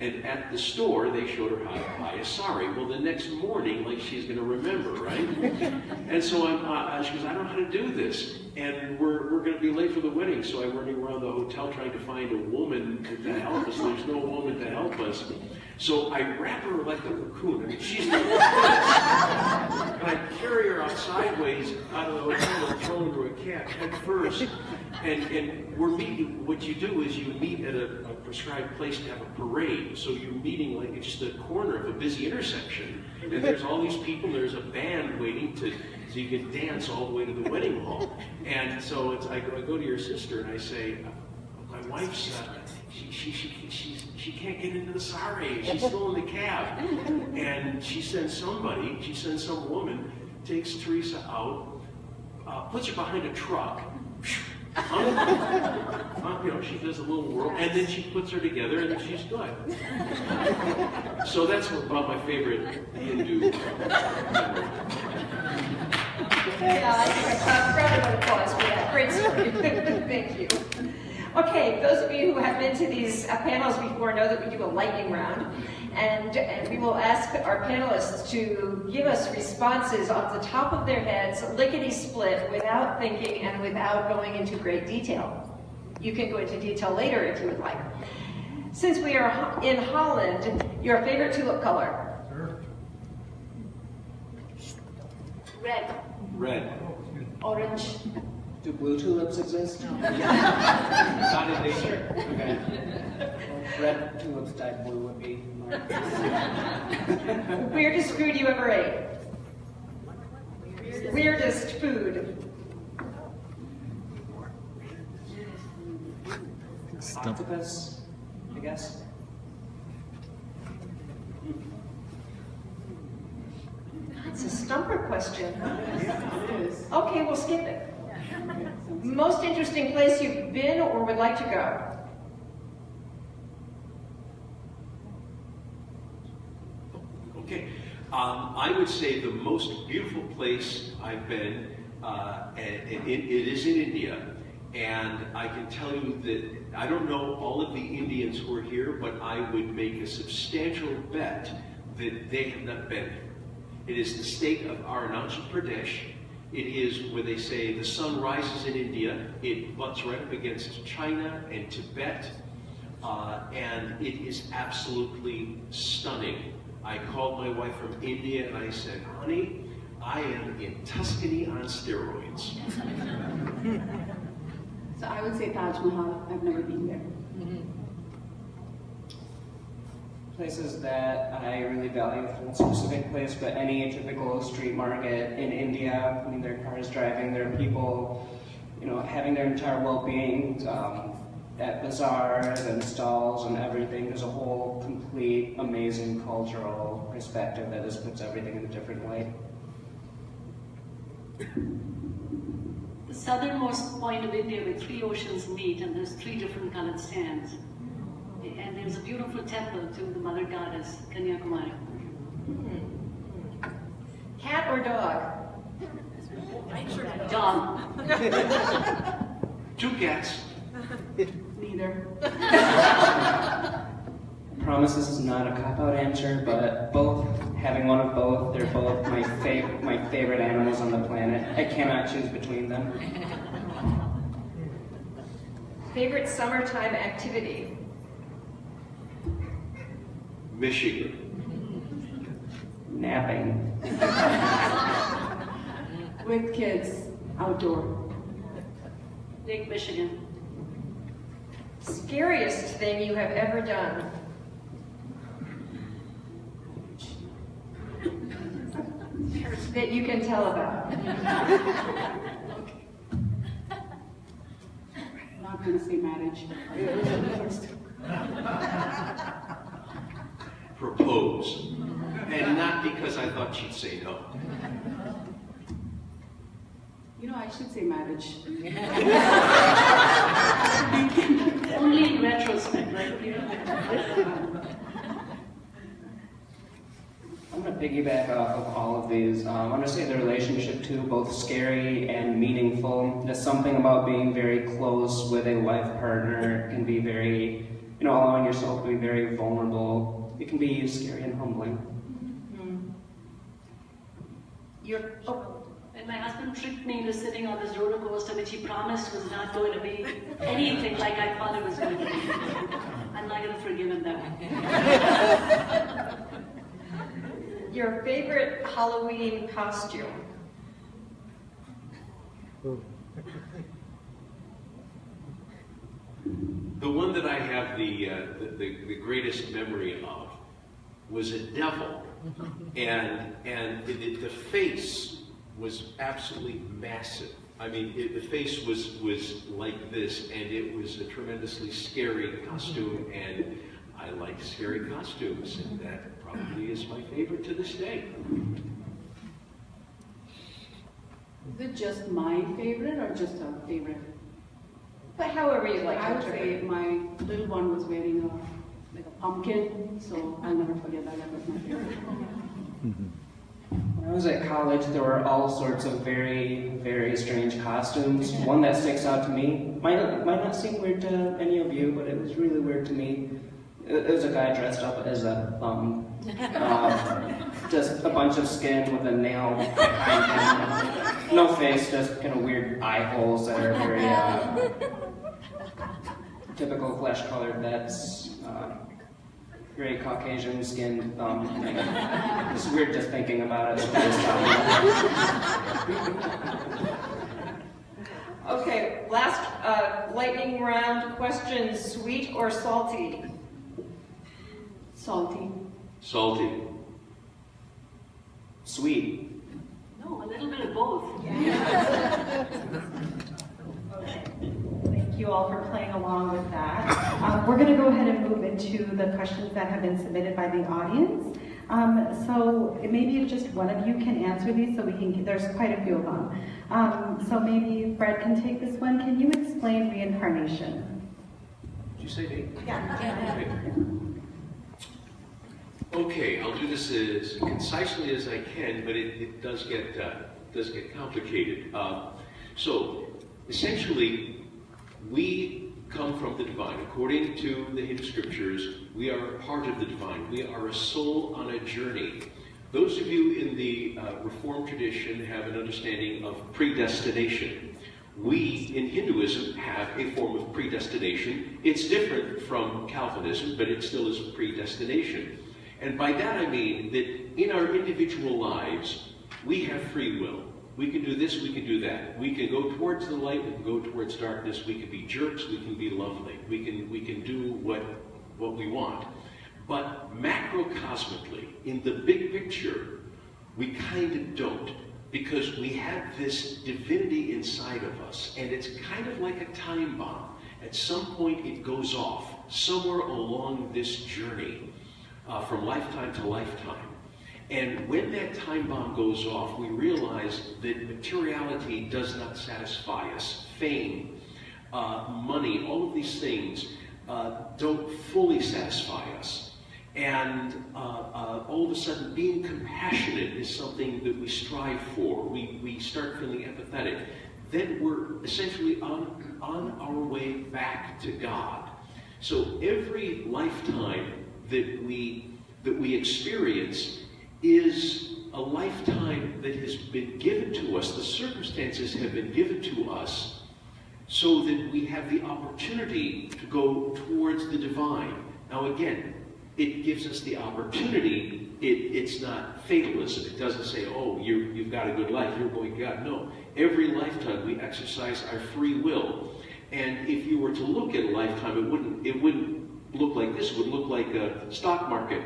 And at the store, they showed her how to tie a sari. Well, the next morning, like she's going to remember, right? And so she goes, I don't know how to do this. And we're going to be late for the wedding. So I'm running around the hotel trying to find a woman to help us. There's no woman to help us. So I wrap her like a cocoon. I mean, she's like this. And I carry her out sideways out of the hotel and throw her into a cab head first. And we're meeting, what you do is you meet at a prescribed place to have a parade. So you're meeting like it's just a corner of a busy intersection. And there's all these people, there's a band waiting so you can dance all the way to the wedding hall. And so I go to your sister and I say, my wife's, she can't get into the sari. She's still in the cab. And she sends some woman, takes Teresa out, puts her behind a truck, she does a little whirl, and then she puts her together, and then she's good. So that's about my favorite Hindu memory. Yeah, I think a round of applause for that. Great story. Thank you. Okay, those of you who have been to these panels before know that we do a lightning round, and we will ask our panelists to give us responses off the top of their heads, lickety-split, without thinking and without going into great detail. You can go into detail later if you would like. Since we are in Holland, your favorite tulip color? Red. Red. Orange. Do blue tulips exist? Not in nature. Okay. Red tulips dyed blue would be mine. Weirdest food you ever ate? Weirdest food? Octopus, I guess. That's a stumper question, huh? Yeah, it is. Okay, we'll skip it. Most interesting place you've been or would like to go? Okay, I would say the most beautiful place I've been, it is in India, and I can tell you that I don't know all of the Indians who are here, but I would make a substantial bet that they have not been. It is the state of Arunachal Pradesh. It is where they say the sun rises in India. It butts right up against China and Tibet, and it is absolutely stunning. I called my wife from India and I said, honey, I am in Tuscany on steroids. So I would say Taj Mahal. I've never been there. Places that I really value, not a specific place, but any typical street market in India. I mean, there are cars driving, there are people, having their entire well-being at bazaars and stalls and everything. There's a whole complete, amazing cultural perspective that just puts everything in a different light. The southernmost point of India where 3 oceans meet, and there's 3 different colored sands. And there's a beautiful temple to the mother goddess, Kanyakumari. Cat or dog? Dog. 2 cats. Neither. I promise this is not a cop-out answer, but having one of both, they're both my favorite animals on the planet. I cannot choose between them. Favorite summertime activity? Michigan. Napping. With kids, outdoor. Lake Michigan. Scariest thing you have ever done? That you can tell about? Not going to say marriage. propose. And not because I thought she'd say no. You know, I should say marriage. Only in retrospect, right? I'm going to piggyback off of all of these. I'm going to say the relationship too, both scary and meaningful. There's something about being very close with a life partner. It can be very, allowing yourself to be very vulnerable. It can be scary and humbling. And my husband tricked me into sitting on this roller coaster, which he promised was not going to be anything like I thought it was going to be. I'm not going to forgive him that way. Your favorite Halloween costume? The one that I have the greatest memory of was a devil, and the face was absolutely massive. I mean, the face was like this, and it was a tremendously scary costume, and I like scary costumes, and that probably is my favorite to this day. Is it just my favorite or just a favorite? But however you like. I would say my little one was wearing a pumpkin, so I'll never forget that. That was my favorite. When I was at college, there were all sorts of very, very strange costumes. One that sticks out to me, might not seem weird to any of you, but it was really weird to me. It was a guy dressed up as a bum. Just a bunch of skin with a nail behind him. No face, just kind of weird eye holes that are very typical flesh colored. That's very Caucasian skinned thumb. It's weird just thinking about it. Okay, last lightning round question: sweet or salty? Salty. Salty. Sweet. No, a little bit of both. Thank you all for playing along with that. We're going to go ahead and move into the questions that have been submitted by the audience. So maybe if just one of you can answer these, so we can. There's quite a few of them. So maybe Fred can take this one. Can you explain reincarnation? Did you say me? Yeah. Okay, I'll do this as concisely as I can, but it does get complicated. So, essentially, we come from the divine. According to the Hindu scriptures, we are a part of the divine. We are a soul on a journey. Those of you in the Reformed tradition have an understanding of predestination. We, in Hinduism, have a form of predestination. It's different from Calvinism, but it still is predestination. And by that I mean that in our individual lives, we have free will. We can do this, we can do that. We can go towards the light, we can go towards darkness, we can be jerks, we can be lovely. We can do what we want. But macrocosmically, in the big picture, we kind of don't, because we have this divinity inside of us, and it's kind of like a time bomb. At some point it goes off, somewhere along this journey. From lifetime to lifetime. And when that time bomb goes off, we realize that materiality does not satisfy us. Fame, money, all of these things don't fully satisfy us. And all of a sudden, being compassionate is something that we strive for. We start feeling empathetic. Then we're essentially on our way back to God. So every lifetime that we experience is a lifetime that has been given to us. The circumstances have been given to us so that we have the opportunity to go towards the divine. Now again, it gives us the opportunity. It's not fatalism. It doesn't say, oh, you've got a good life, you're going to God. No, every lifetime we exercise our free will. And if you were to look at a lifetime, it wouldn't look like this. It would look like a stock market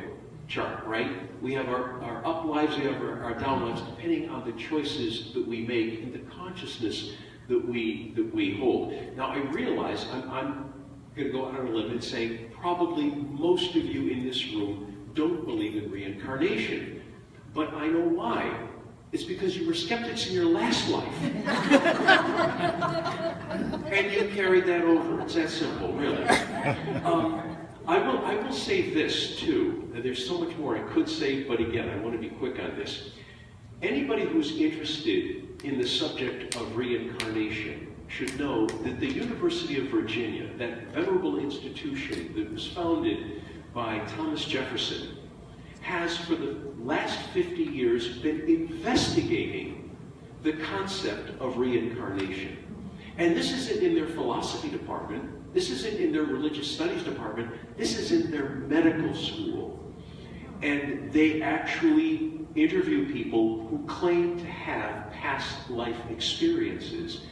chart, right? We have our up lives, we have our down lives, depending on the choices that we make and the consciousness that we hold. Now, I realize I'm going to go out on a limb and say probably most of you in this room don't believe in reincarnation. But I know why. It's because you were skeptics in your last life. And you carried that over. It's that simple, really. I will say this, too. There's so much more I could say, but again, I want to be quick on this. Anybody who's interested in the subject of reincarnation should know that the University of Virginia, that venerable institution that was founded by Thomas Jefferson, has for the last 50 years been investigating the concept of reincarnation. And this isn't in their philosophy department, this isn't in their religious studies department, this is in their medical school. And they actually interview people who claim to have past life experiences,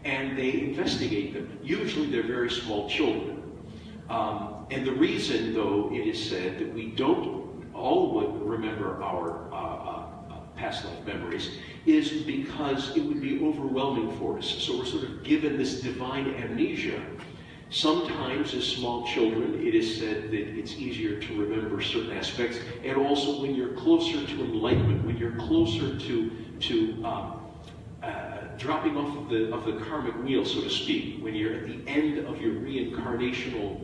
and they investigate them. Usually they're very small children. And the reason, though, it is said that we don't all would remember our past life memories, is because it would be overwhelming for us. So we're sort of given this divine amnesia. Sometimes as small children, it is said that it's easier to remember certain aspects, and also when you're closer to enlightenment, when you're closer to dropping off of the karmic wheel, so to speak, when you're at the end of your reincarnational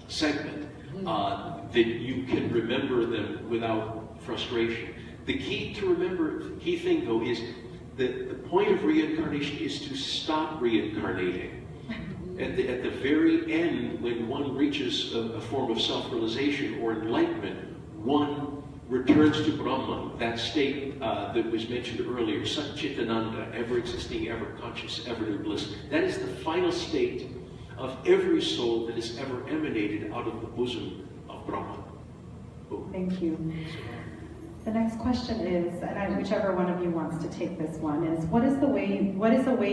segment, that you can remember them without frustration. The key to remember, the key thing though, is that the point of reincarnation is to stop reincarnating. At the very end, when one reaches a form of self-realization or enlightenment, one returns to Brahman, that state that was mentioned earlier, Satchitananda, ever-existing, ever-conscious, ever-new bliss. That is the final state of every soul that has ever emanated out of the bosom of Brahman. Thank you. The next question is, and whichever one of you wants to take this one, is what is the way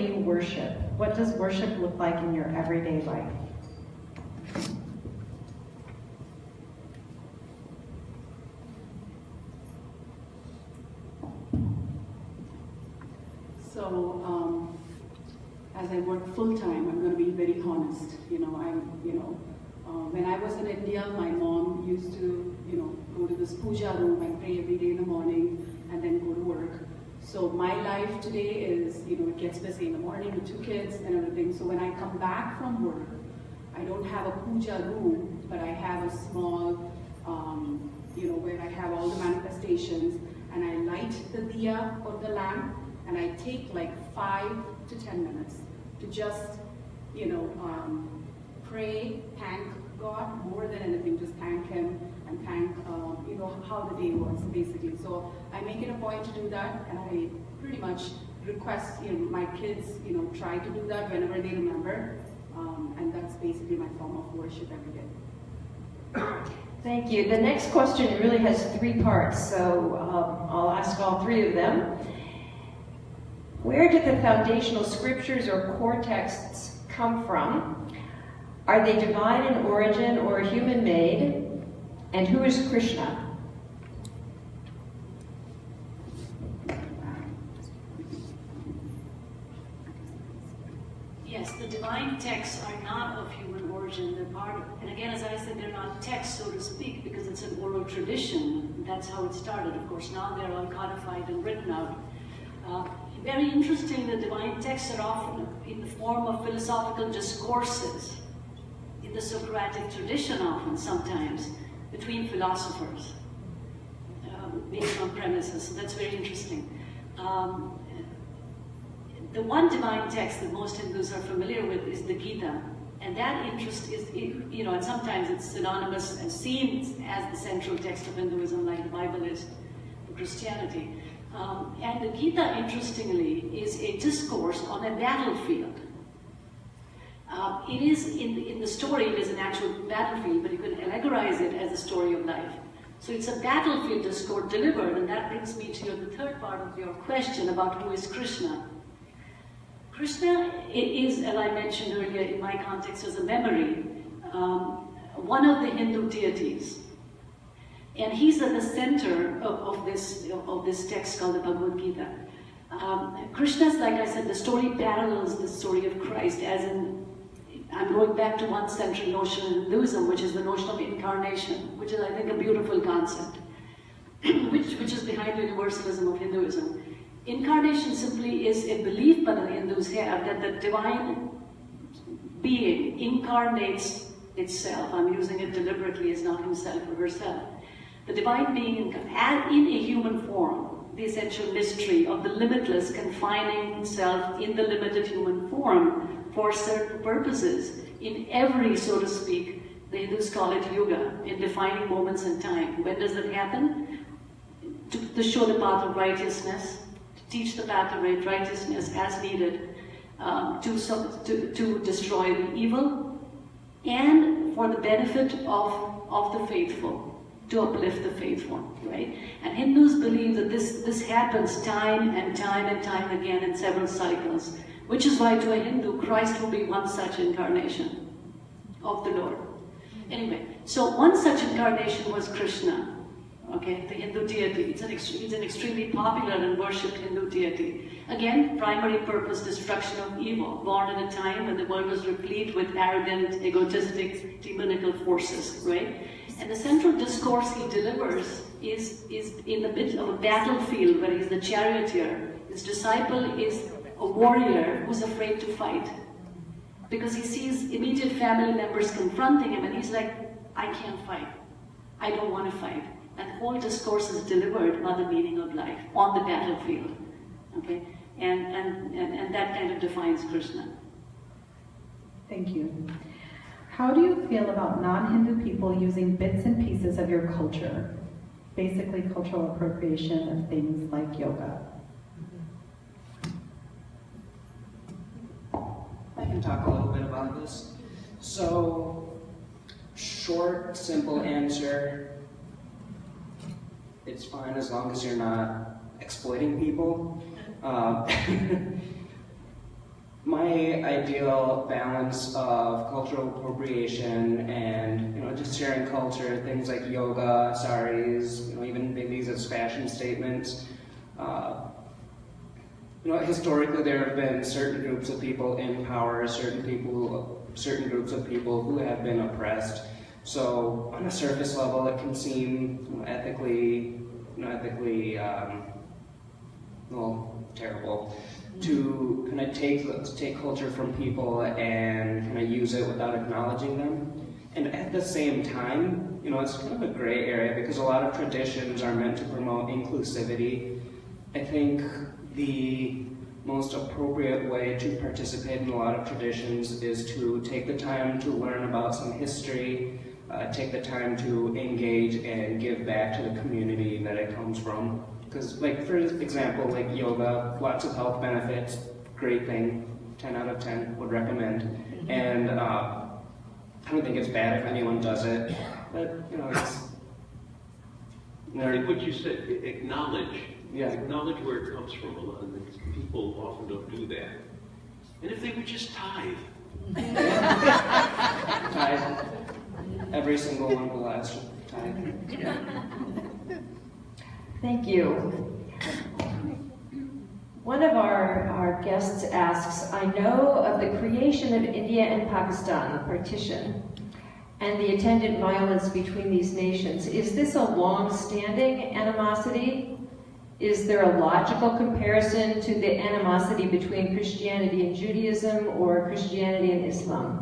you worship? What does worship look like in your everyday life? So, as I work full-time, I'm going to be very honest. When I was in India, my mom used to, go to this puja room and pray every day in the morning and then go to work. So my life today is, it gets busy in the morning with 2 kids and everything. So when I come back from work, I don't have a puja room, but I have a small, where I have all the manifestations, and I light the diya or the lamp, and I take like 5 to 10 minutes to just, pray, thank God more than anything, just thank Him and thank, how the day was, basically. So I make it a point to do that, and I pretty much request, my kids, try to do that whenever they remember, and that's basically my form of worship every day. Thank you. The next question really has 3 parts, so I'll ask all 3 of them. Where did the foundational scriptures or core texts come from? Are they divine in origin or human-made? And who is Krishna? Yes, the divine texts are not of human origin. They're part of, and again, as I said, they're not texts, so to speak, because it's an oral tradition. That's how it started. Of course, now they're all codified and written out. Very interesting, the divine texts are often in the form of philosophical discourses, in the Socratic tradition often, sometimes, between philosophers, based on premises. So that's very interesting. The one divine text that most Hindus are familiar with is the Gita. And that interest is, and sometimes it's synonymous and seen as the central text of Hinduism, like the Bible is for Christianity. And the Gita, interestingly, is a discourse on a battlefield. It is, in the story, it is an actual battlefield, but you can allegorize it as a story of life. So it's a battlefield discourse delivered, and that brings me to the 3rd part of your question about who is Krishna. Krishna is, as I mentioned earlier, in my context, as a memory, one of the Hindu deities. And he's at the center of this text called the Bhagavad Gita. Krishna's, like I said, the story parallels the story of Christ, as in, I'm going back to one central notion in Hinduism, which is the notion of incarnation, which is, I think, a beautiful concept, which is behind the universalism of Hinduism. Incarnation simply is a belief that the Hindus have that the divine being incarnates itself. I'm using it deliberately as not himself or herself. The divine being in a human form, the essential mystery of the limitless confining itself in the limited human form for certain purposes in every, so to speak, the Hindus call it yuga, in defining moments in time. When does that happen? To show the path of righteousness, to teach the path of righteousness as needed, to destroy the evil, and for the benefit of the faithful, to uplift the faithful, right? And Hindus believe that this happens time and time and time again in several cycles, which is why to a Hindu, Christ will be one such incarnation of the Lord. Anyway, so one such incarnation was Krishna, okay, the Hindu deity. He's an extremely popular and worshipped Hindu deity. Again, primary purpose, destruction of evil, born at a time when the world was replete with arrogant, egotistic, demonical forces, right? And the central discourse he delivers is in the midst of a battlefield where he's the charioteer. His disciple is a warrior who's afraid to fight because he sees immediate family members confronting him and he's like, I can't fight. I don't want to fight. And the whole discourse is delivered on the meaning of life on the battlefield. Okay? And that kind of defines Krishna. Thank you. How do you feel about non-Hindu people using bits and pieces of your culture? Basically cultural appropriation of things like yoga. I can talk a little bit about this. So, short, simple answer, it's fine as long as you're not exploiting people. My ideal balance of cultural appropriation and just sharing culture, things like yoga, saris, even biggies as fashion statements. Historically there have been certain groups of people in power, certain groups of people who have been oppressed. So on a surface level, it can seem ethically terrible to kind of take culture from people and kind of use it without acknowledging them. And at the same time, it's kind of a gray area because a lot of traditions are meant to promote inclusivity. I think the most appropriate way to participate in a lot of traditions is to take the time to learn about some history, take the time to engage and give back to the community that it comes from. Because, for example, yoga, lots of health benefits, great thing, 10 out of 10 would recommend. And I don't think it's bad if anyone does it, but, it's... I think what you said, acknowledge. Yeah. Acknowledge where it comes from. A lot of people often don't do that. And if they would just tithe. Tithe. Every single one will ask tithe. Yeah. Thank you. One of our guests asks, I know of the creation of India and Pakistan, the partition, and the attendant violence between these nations. Is this a long-standing animosity? Is there a logical comparison to the animosity between Christianity and Judaism or Christianity and Islam?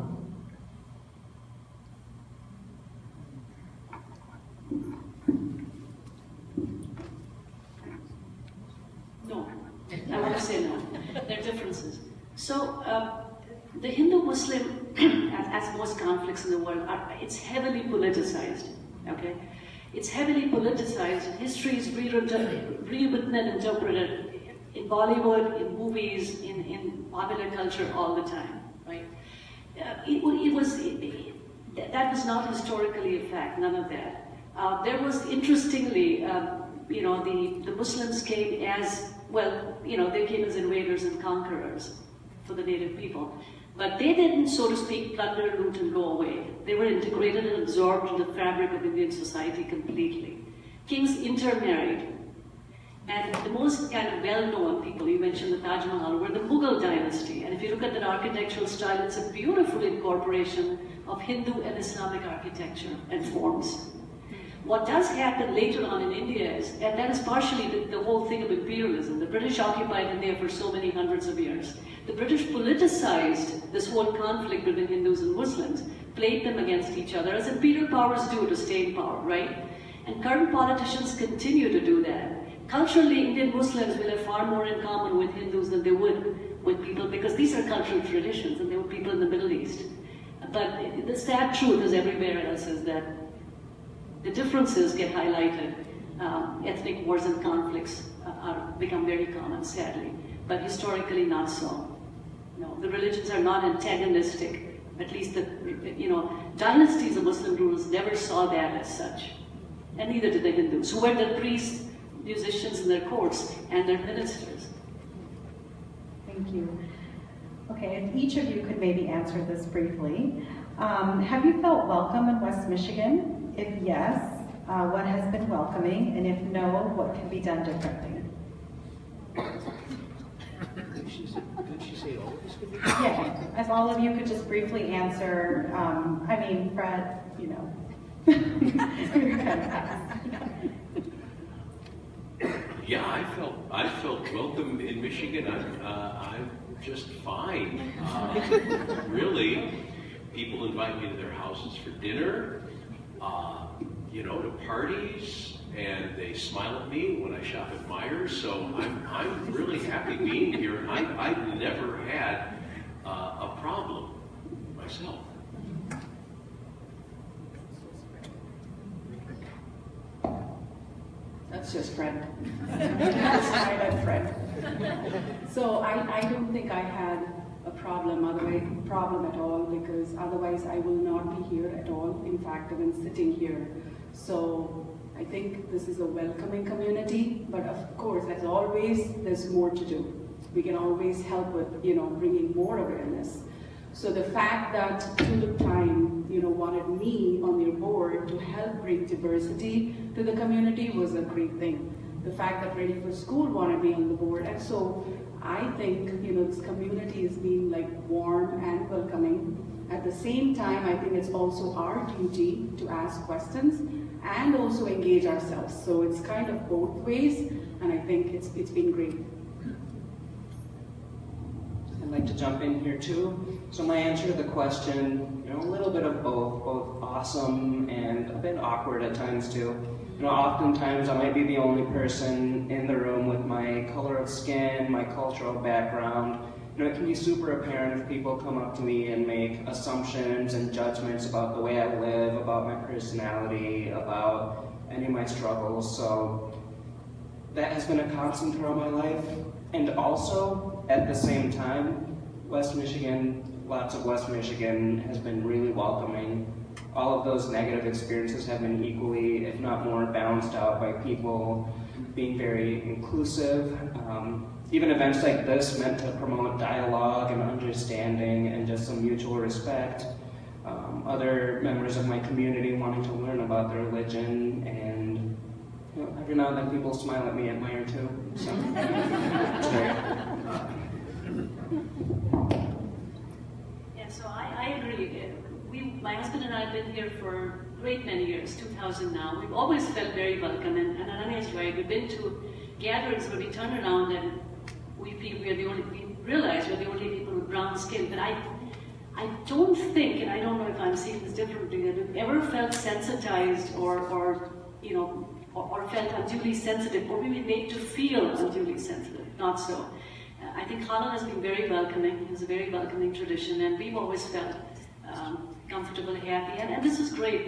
No, I want to say no. There are differences. So, the Hindu-Muslim, as most conflicts in the world, it's heavily politicized, okay? It's heavily politicized. History is rewritten and interpreted in Bollywood, in movies, in popular culture all the time, right? That was not historically a fact, none of that. There was, interestingly, the Muslims came as, they came as invaders and conquerors for the native people. But they didn't, so to speak, plunder, loot, and go away. They were integrated and absorbed in the fabric of Indian society completely. Kings intermarried. And the most kind of well-known people, you mentioned the Taj Mahal, were the Mughal dynasty. And if you look at that architectural style, it's a beautiful incorporation of Hindu and Islamic architecture and forms. What does happen later on in India is, and that is partially the whole thing of imperialism. The British occupied India for so many hundreds of years. The British politicized this whole conflict between Hindus and Muslims, played them against each other, as imperial powers do to stay in power, right? And current politicians continue to do that. Culturally, Indian Muslims will have far more in common with Hindus than they would with people, because these are cultural traditions, and they were people in the Middle East. But the sad truth, as everywhere else, is that the differences get highlighted. Ethnic wars and conflicts become very common, sadly, but historically not so. No, the religions are not antagonistic. At least the dynasties of Muslim rulers never saw that as such, and neither did the Hindus, who were the priests, musicians in their courts, and their ministers. Thank you. Okay, if each of you could maybe answer this briefly. Have you felt welcome in West Michigan? If yes, what has been welcoming? And if no, what can be done differently? Did she say all of this could be? Yeah, if all of you could just briefly answer, I mean, Fred, you know. Yeah, I felt welcome in Michigan. I'm just fine. Really, people invite me to their houses for dinner, to parties, and they smile at me when I shop at Myers. So I'm really happy being here. I've never had a problem myself. That's just Fred. That's my Fred. So I don't think I had a problem at all, because otherwise I will not be here at all. In fact, even sitting here. So I think this is a welcoming community, but of course, as always, there's more to do. We can always help with, bringing more awareness. So the fact that Tulip Time, wanted me on their board to help bring diversity to the community was a great thing. The fact that Ready for School wanted me on the board, and so I think, this community is being like warm and welcoming. At the same time, I think it's also our duty to ask questions and also engage ourselves. So it's kind of both ways, and I think it's been great. I'd like to jump in here too. So my answer to the question, a little bit of both awesome and a bit awkward at times too. Oftentimes I might be the only person in the room with my color of skin, my cultural background. It can be super apparent if people come up to me and make assumptions and judgments about the way I live, about my personality, about any of my struggles. So that has been a constant throughout my life. And also, at the same time, West Michigan, lots of West Michigan has been really welcoming. All of those negative experiences have been equally, if not more, balanced out by people being very inclusive. Even events like this meant to promote dialogue and understanding and just some mutual respect. Other members of my community wanting to learn about their religion, and every now and then people smile at me at Meyer too. So, So I agree. My husband and I have been here for a great many years, 2000 now. We've always felt very welcome, and Ananya is right. We've been to gatherings where we turn around and we realize we're the only people with brown skin. But I don't think, and I don't know if I'm seeing this differently, that we've ever felt sensitized or felt unduly sensitive, or maybe made to feel unduly sensitive. Not so. I think Holland has been very welcoming. It's a very welcoming tradition, and we've always felt comfortable, happy, and this is great.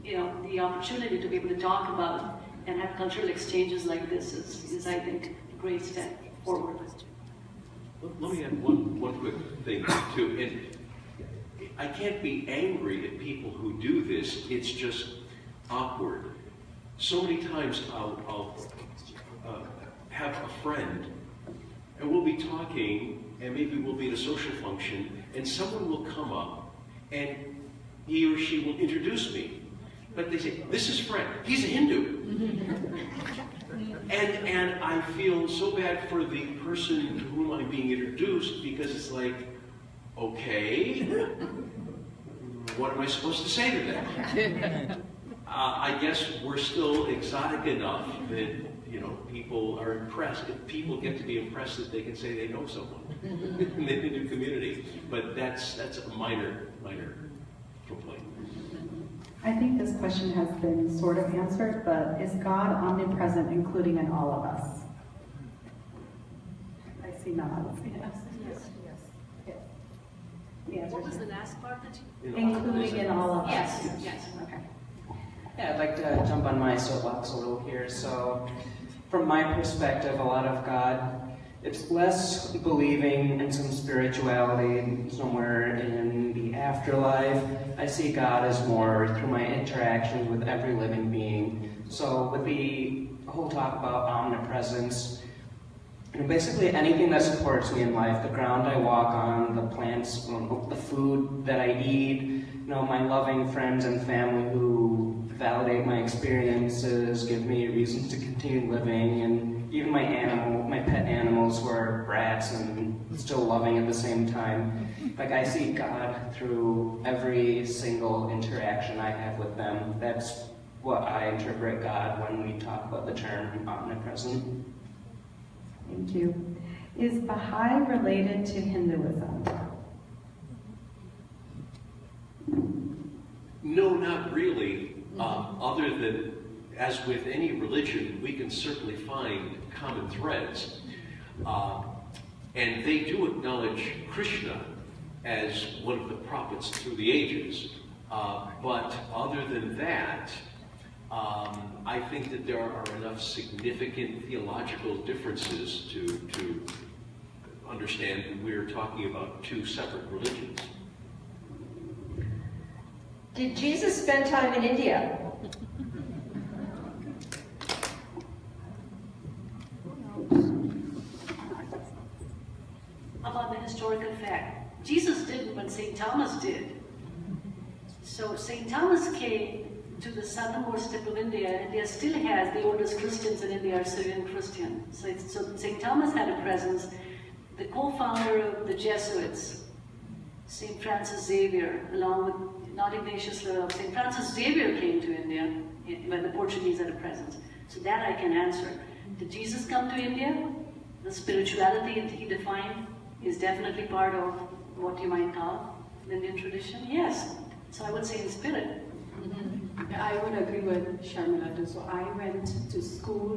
The opportunity to be able to talk about and have cultural exchanges like this is I think, a great step forward. Let me add one quick thing too. And I can't be angry at people who do this. It's just awkward. So many times I'll have a friend, and we'll be talking, and maybe we'll be at a social function, and someone will come up, and he or she will introduce me. But they say, "This is Fred. He's a Hindu." and feel so bad for the person to whom I'm being introduced, because it's like, okay, what am I supposed to say to that? I guess we're still exotic enough that, you know, people are impressed. People get to be impressed that they can say they know someone in the Hindu community. But that's a minor complaint. I think this question has been sort of answered, but is God omnipresent, including in all of us? I see nods. Yes. What was the last part that you? Including in all of us. Yes. Okay. Yeah, I'd like to jump on my soapbox a little here. So, from my perspective, a lot of God, it's less believing in some spirituality somewhere in the afterlife. I see God as more through my interactions with every living being. So, with the whole talk about omnipresence, basically anything that supports me in life, the ground I walk on, the plants, the food that I eat, you know, my loving friends and family who validate my experiences, give me reasons to continue living, and even my pet animals who are brats and still loving at the same time. Like, I see God through every single interaction I have with them. That's what I interpret God when we talk about the term omnipresent. Thank you. Is Baha'i related to Hinduism? No, not really. Other than, as with any religion, we can certainly find common threads. And they do acknowledge Krishna as one of the prophets through the ages. But other than that, I think that there are enough significant theological differences to understand that we're talking about two separate religions. Did Jesus spend time in India? About the historical fact. Jesus didn't, but St. Thomas did. So St. Thomas came to the southernmost tip of India, and India still has the oldest Christians in India are Syrian Christian. So St. Thomas had a presence. The co-founder of the Jesuits, St. Francis Xavier, along with not Ignatius Loyola, St. Francis Xavier came to India when the Portuguese had a presence. So that I can answer. Did Jesus come to India? The spirituality that he defined is definitely part of what you might call the Indian tradition. Yes. So I would say in spirit. I would agree with Sharmila too. So I went to school,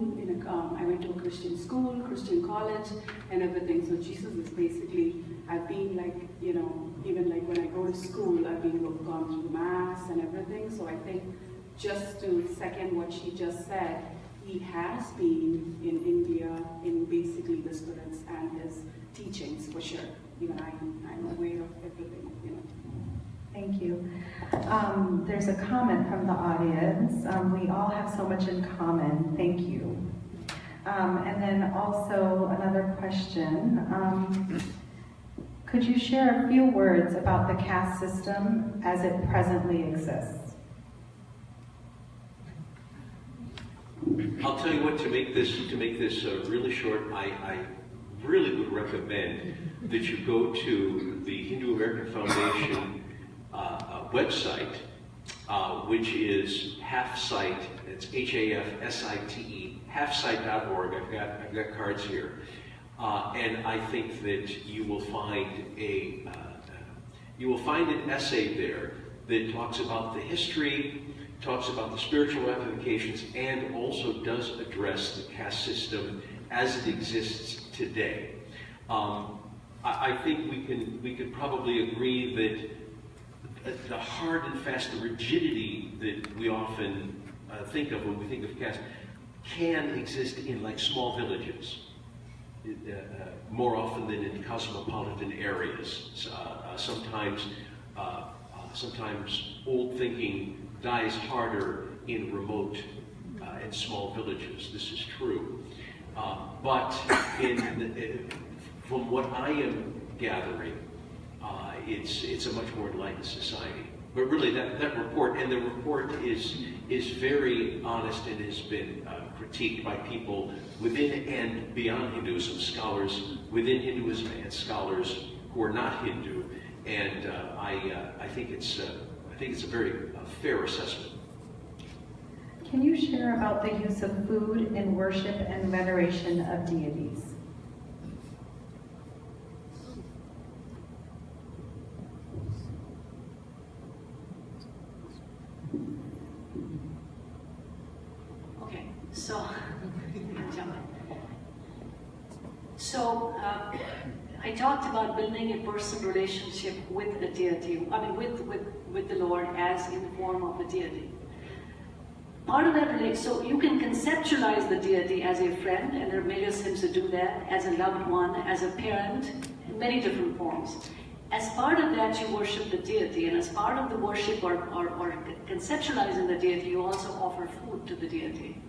I went to a Christian school, Christian college, and everything. So Jesus is basically, I've been like, you know, even like when I go to school, I've gone through Mass and everything. So I think just to second what she just said, he has been in India in basically the spirits and his teachings for sure. Even I'm aware of everything, you know. Thank you. There's a comment from the audience. We all have so much in common. Thank you. And then also another question. Could you share a few words about the caste system as it presently exists? I'll tell you what, to make this really short, I really would recommend that you go to the Hindu American Foundation website, which is HAFSITE. It's HAFSITE, halfsite.org. I've got cards here, and I think that you will find an essay there that talks about the history, talks about the spiritual ramifications, and also does address the caste system as it exists today. I think we can probably agree that the hard and fast, the rigidity that we often think of when we think of caste can exist in like small villages more often than in cosmopolitan areas. Sometimes old thinking dies harder in remote and small villages. This is true. But from what I am gathering, it's a much more enlightened society. But really, that report, and the report is very honest and has been critiqued by people within and beyond Hinduism, scholars within Hinduism and scholars who are not Hindu, and I think it's a very fair assessment. Can you share about the use of food in worship and veneration of deities? Okay, so I talked about building a personal relationship with the deity, with the Lord as in the form of a deity. Part of that, so you can conceptualize the deity as a friend, and there are various hymns that do that, as a loved one, as a parent, in many different forms. As part of that, you worship the deity, and as part of the worship or conceptualizing the deity, you also offer food to the deity.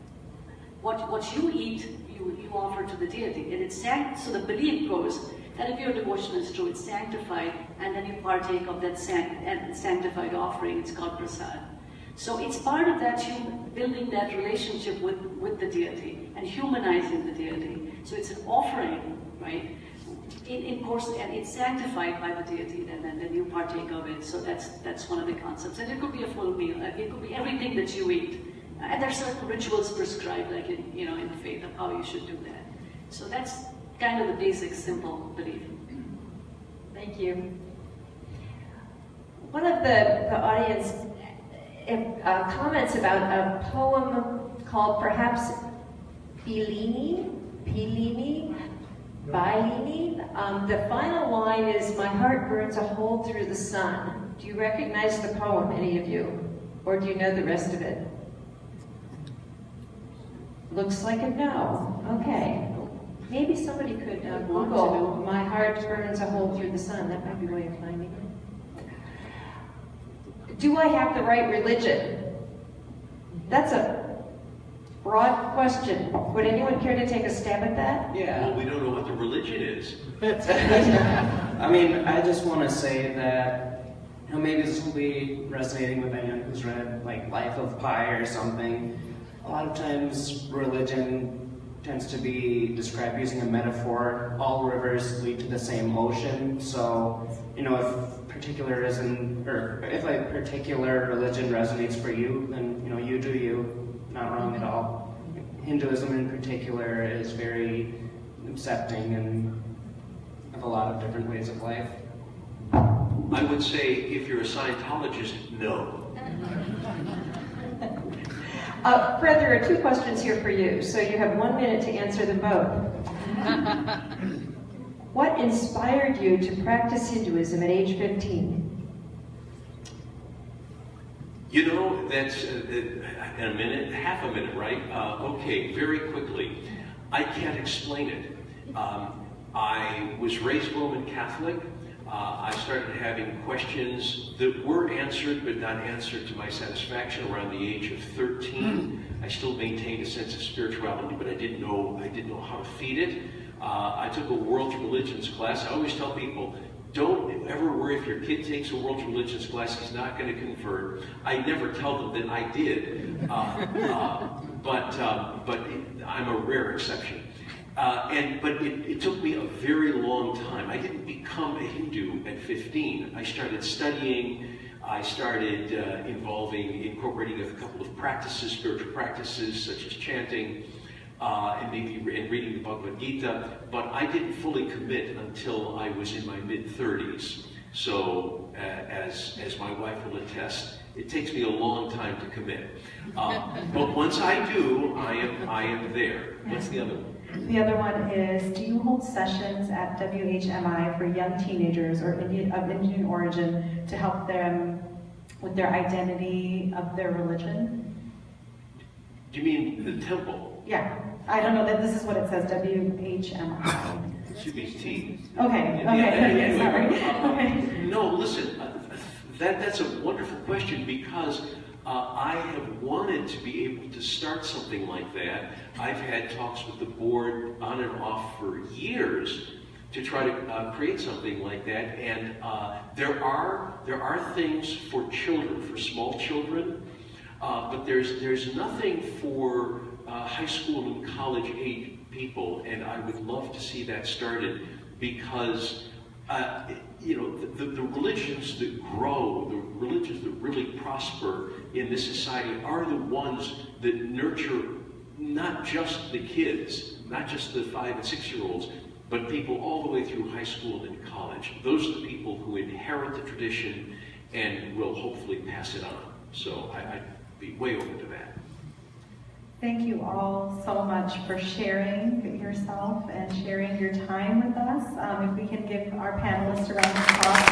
What you eat, you offer to the deity, and it's so the belief goes that if your devotion is true, it's sanctified, and then you partake of that sanctified offering. It's called prasad. So it's part of that, building that relationship with the deity and humanizing the deity. So it's an offering, right? In course, and it's sanctified by the deity, and then you partake of it. So that's one of the concepts. And it could be a full meal. It could be everything that you eat. And there's certain rituals prescribed, like in the faith, of how you should do that. So that's kind of the basic, simple belief. Thank you. One of the audience comments about a poem called perhaps Bellini. The final line is, "My heart burns a hole through the sun." Do you recognize the poem, any of you? Or do you know the rest of it? Looks like a no. Okay. Maybe somebody could Google, "My heart burns a hole through the sun." That might be a way of finding it. Do I have the right religion? That's a broad question. Would anyone care to take a stab at that? Yeah. Well, we don't know what the religion is. I mean, I just want to say that, maybe this will be resonating with anyone who's read, like, Life of Pi or something. A lot of times, religion tends to be described using a metaphor. All rivers lead to the same ocean. So, if if a particular religion resonates for you, then, you do you. Not wrong at all. Hinduism in particular is very accepting and of a lot of different ways of life. I would say, if you're a Scientologist, no. Fred, there are two questions here for you, so you have 1 minute to answer them both. What inspired you to practice Hinduism at age 15? That's in a minute, half a minute, right? Okay, very quickly. I can't explain it. I was raised Roman Catholic. I started having questions that were answered, but not answered to my satisfaction around the age of 13. I still maintained a sense of spirituality, but I didn't know how to feed it. I took a world religions class. I always tell people, don't ever worry if your kid takes a world religions class, he's not going to convert. I never tell them that I did, but I'm a rare exception. But it took me a very long time. I didn't become a Hindu at 15. I started studying. I started incorporating a couple of practices, spiritual practices, such as chanting, and reading the Bhagavad Gita. But I didn't fully commit until I was in my mid-30s. So, as my wife will attest, it takes me a long time to commit. But once I do, I am there. What's the other one? The other one is, do you hold sessions at WHMI for young teenagers or of Indian origin to help them with their identity of their religion? Do you mean the temple? Yeah. I don't know that this is what it says, WHMI. It should be T. Okay, Anyway, sorry. Okay. No, listen, that's a wonderful question, because I have wanted to be able to start something like that. I've had talks with the board on and off for years, to try to create something like that. And there are things for children, for small children, but there's nothing for high school and college age people, and I would love to see that started, because you know, the religions that grow, the religions that really prosper in this society are the ones that nurture not just the kids, not just the 5 and 6 year olds, but people all the way through high school and college. Those are the people who inherit the tradition and will hopefully pass it on. So I'd be way open to that. Thank you all so much for sharing yourself and sharing your time with us. If we can give our panelists a round of applause,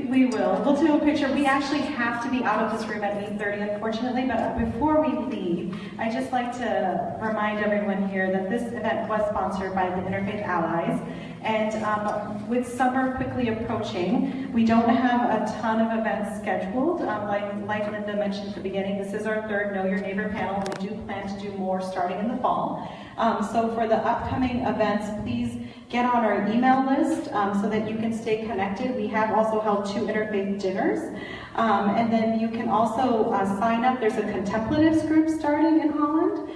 we will. We'll do a picture. We actually have to be out of this room at 8:30, unfortunately, but before we leave, I'd just like to remind everyone here that this event was sponsored by the Interfaith Allies. And with summer quickly approaching, we don't have a ton of events scheduled. Like Linda mentioned at the beginning, this is our 3rd Know Your Neighbor panel. We do plan to do more starting in the fall. So for the upcoming events, please get on our email list so that you can stay connected. We have also held 2 interfaith dinners. And then you can also sign up. There's a contemplatives group starting in Holland.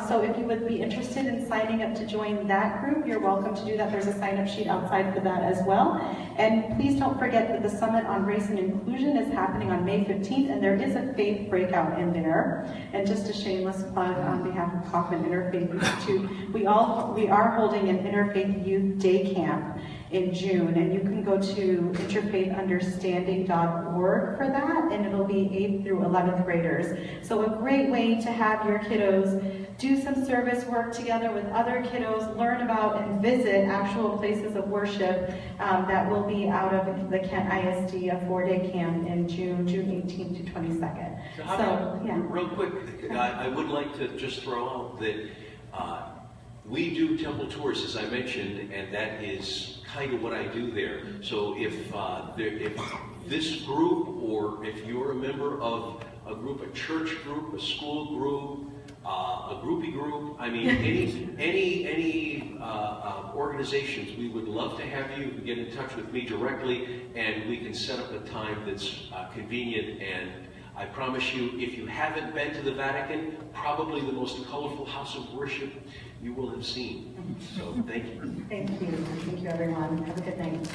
So if you would be interested in signing up to join that group, you're welcome to do that. There's a sign-up sheet outside for that as well. And please don't forget that the Summit on Race and Inclusion is happening on May 15th, and there is a faith breakout in there. And just a shameless plug on behalf of Kaufman Interfaith Institute, we are holding an Interfaith Youth Day Camp in June, and you can go to interfaithunderstanding.org for that, and it'll be 8th through 11th graders. So a great way to have your kiddos do some service work together with other kiddos, learn about and visit actual places of worship that will be out of the Kent ISD, a 4-day camp in June 18th to 22nd. So, yeah. Real quick, I would like to just throw out that we do temple tours, as I mentioned, and that is kind of what I do there. So if this group, or if you're a member of a group, a church group, a school group, a groupie group, I mean, any organizations, we would love to have you get in touch with me directly, and we can set up a time that's convenient. And I promise you, if you haven't been to the Vatican, probably the most colorful house of worship you will have seen. So thank you. Thank you. Thank you, everyone. Have a good night.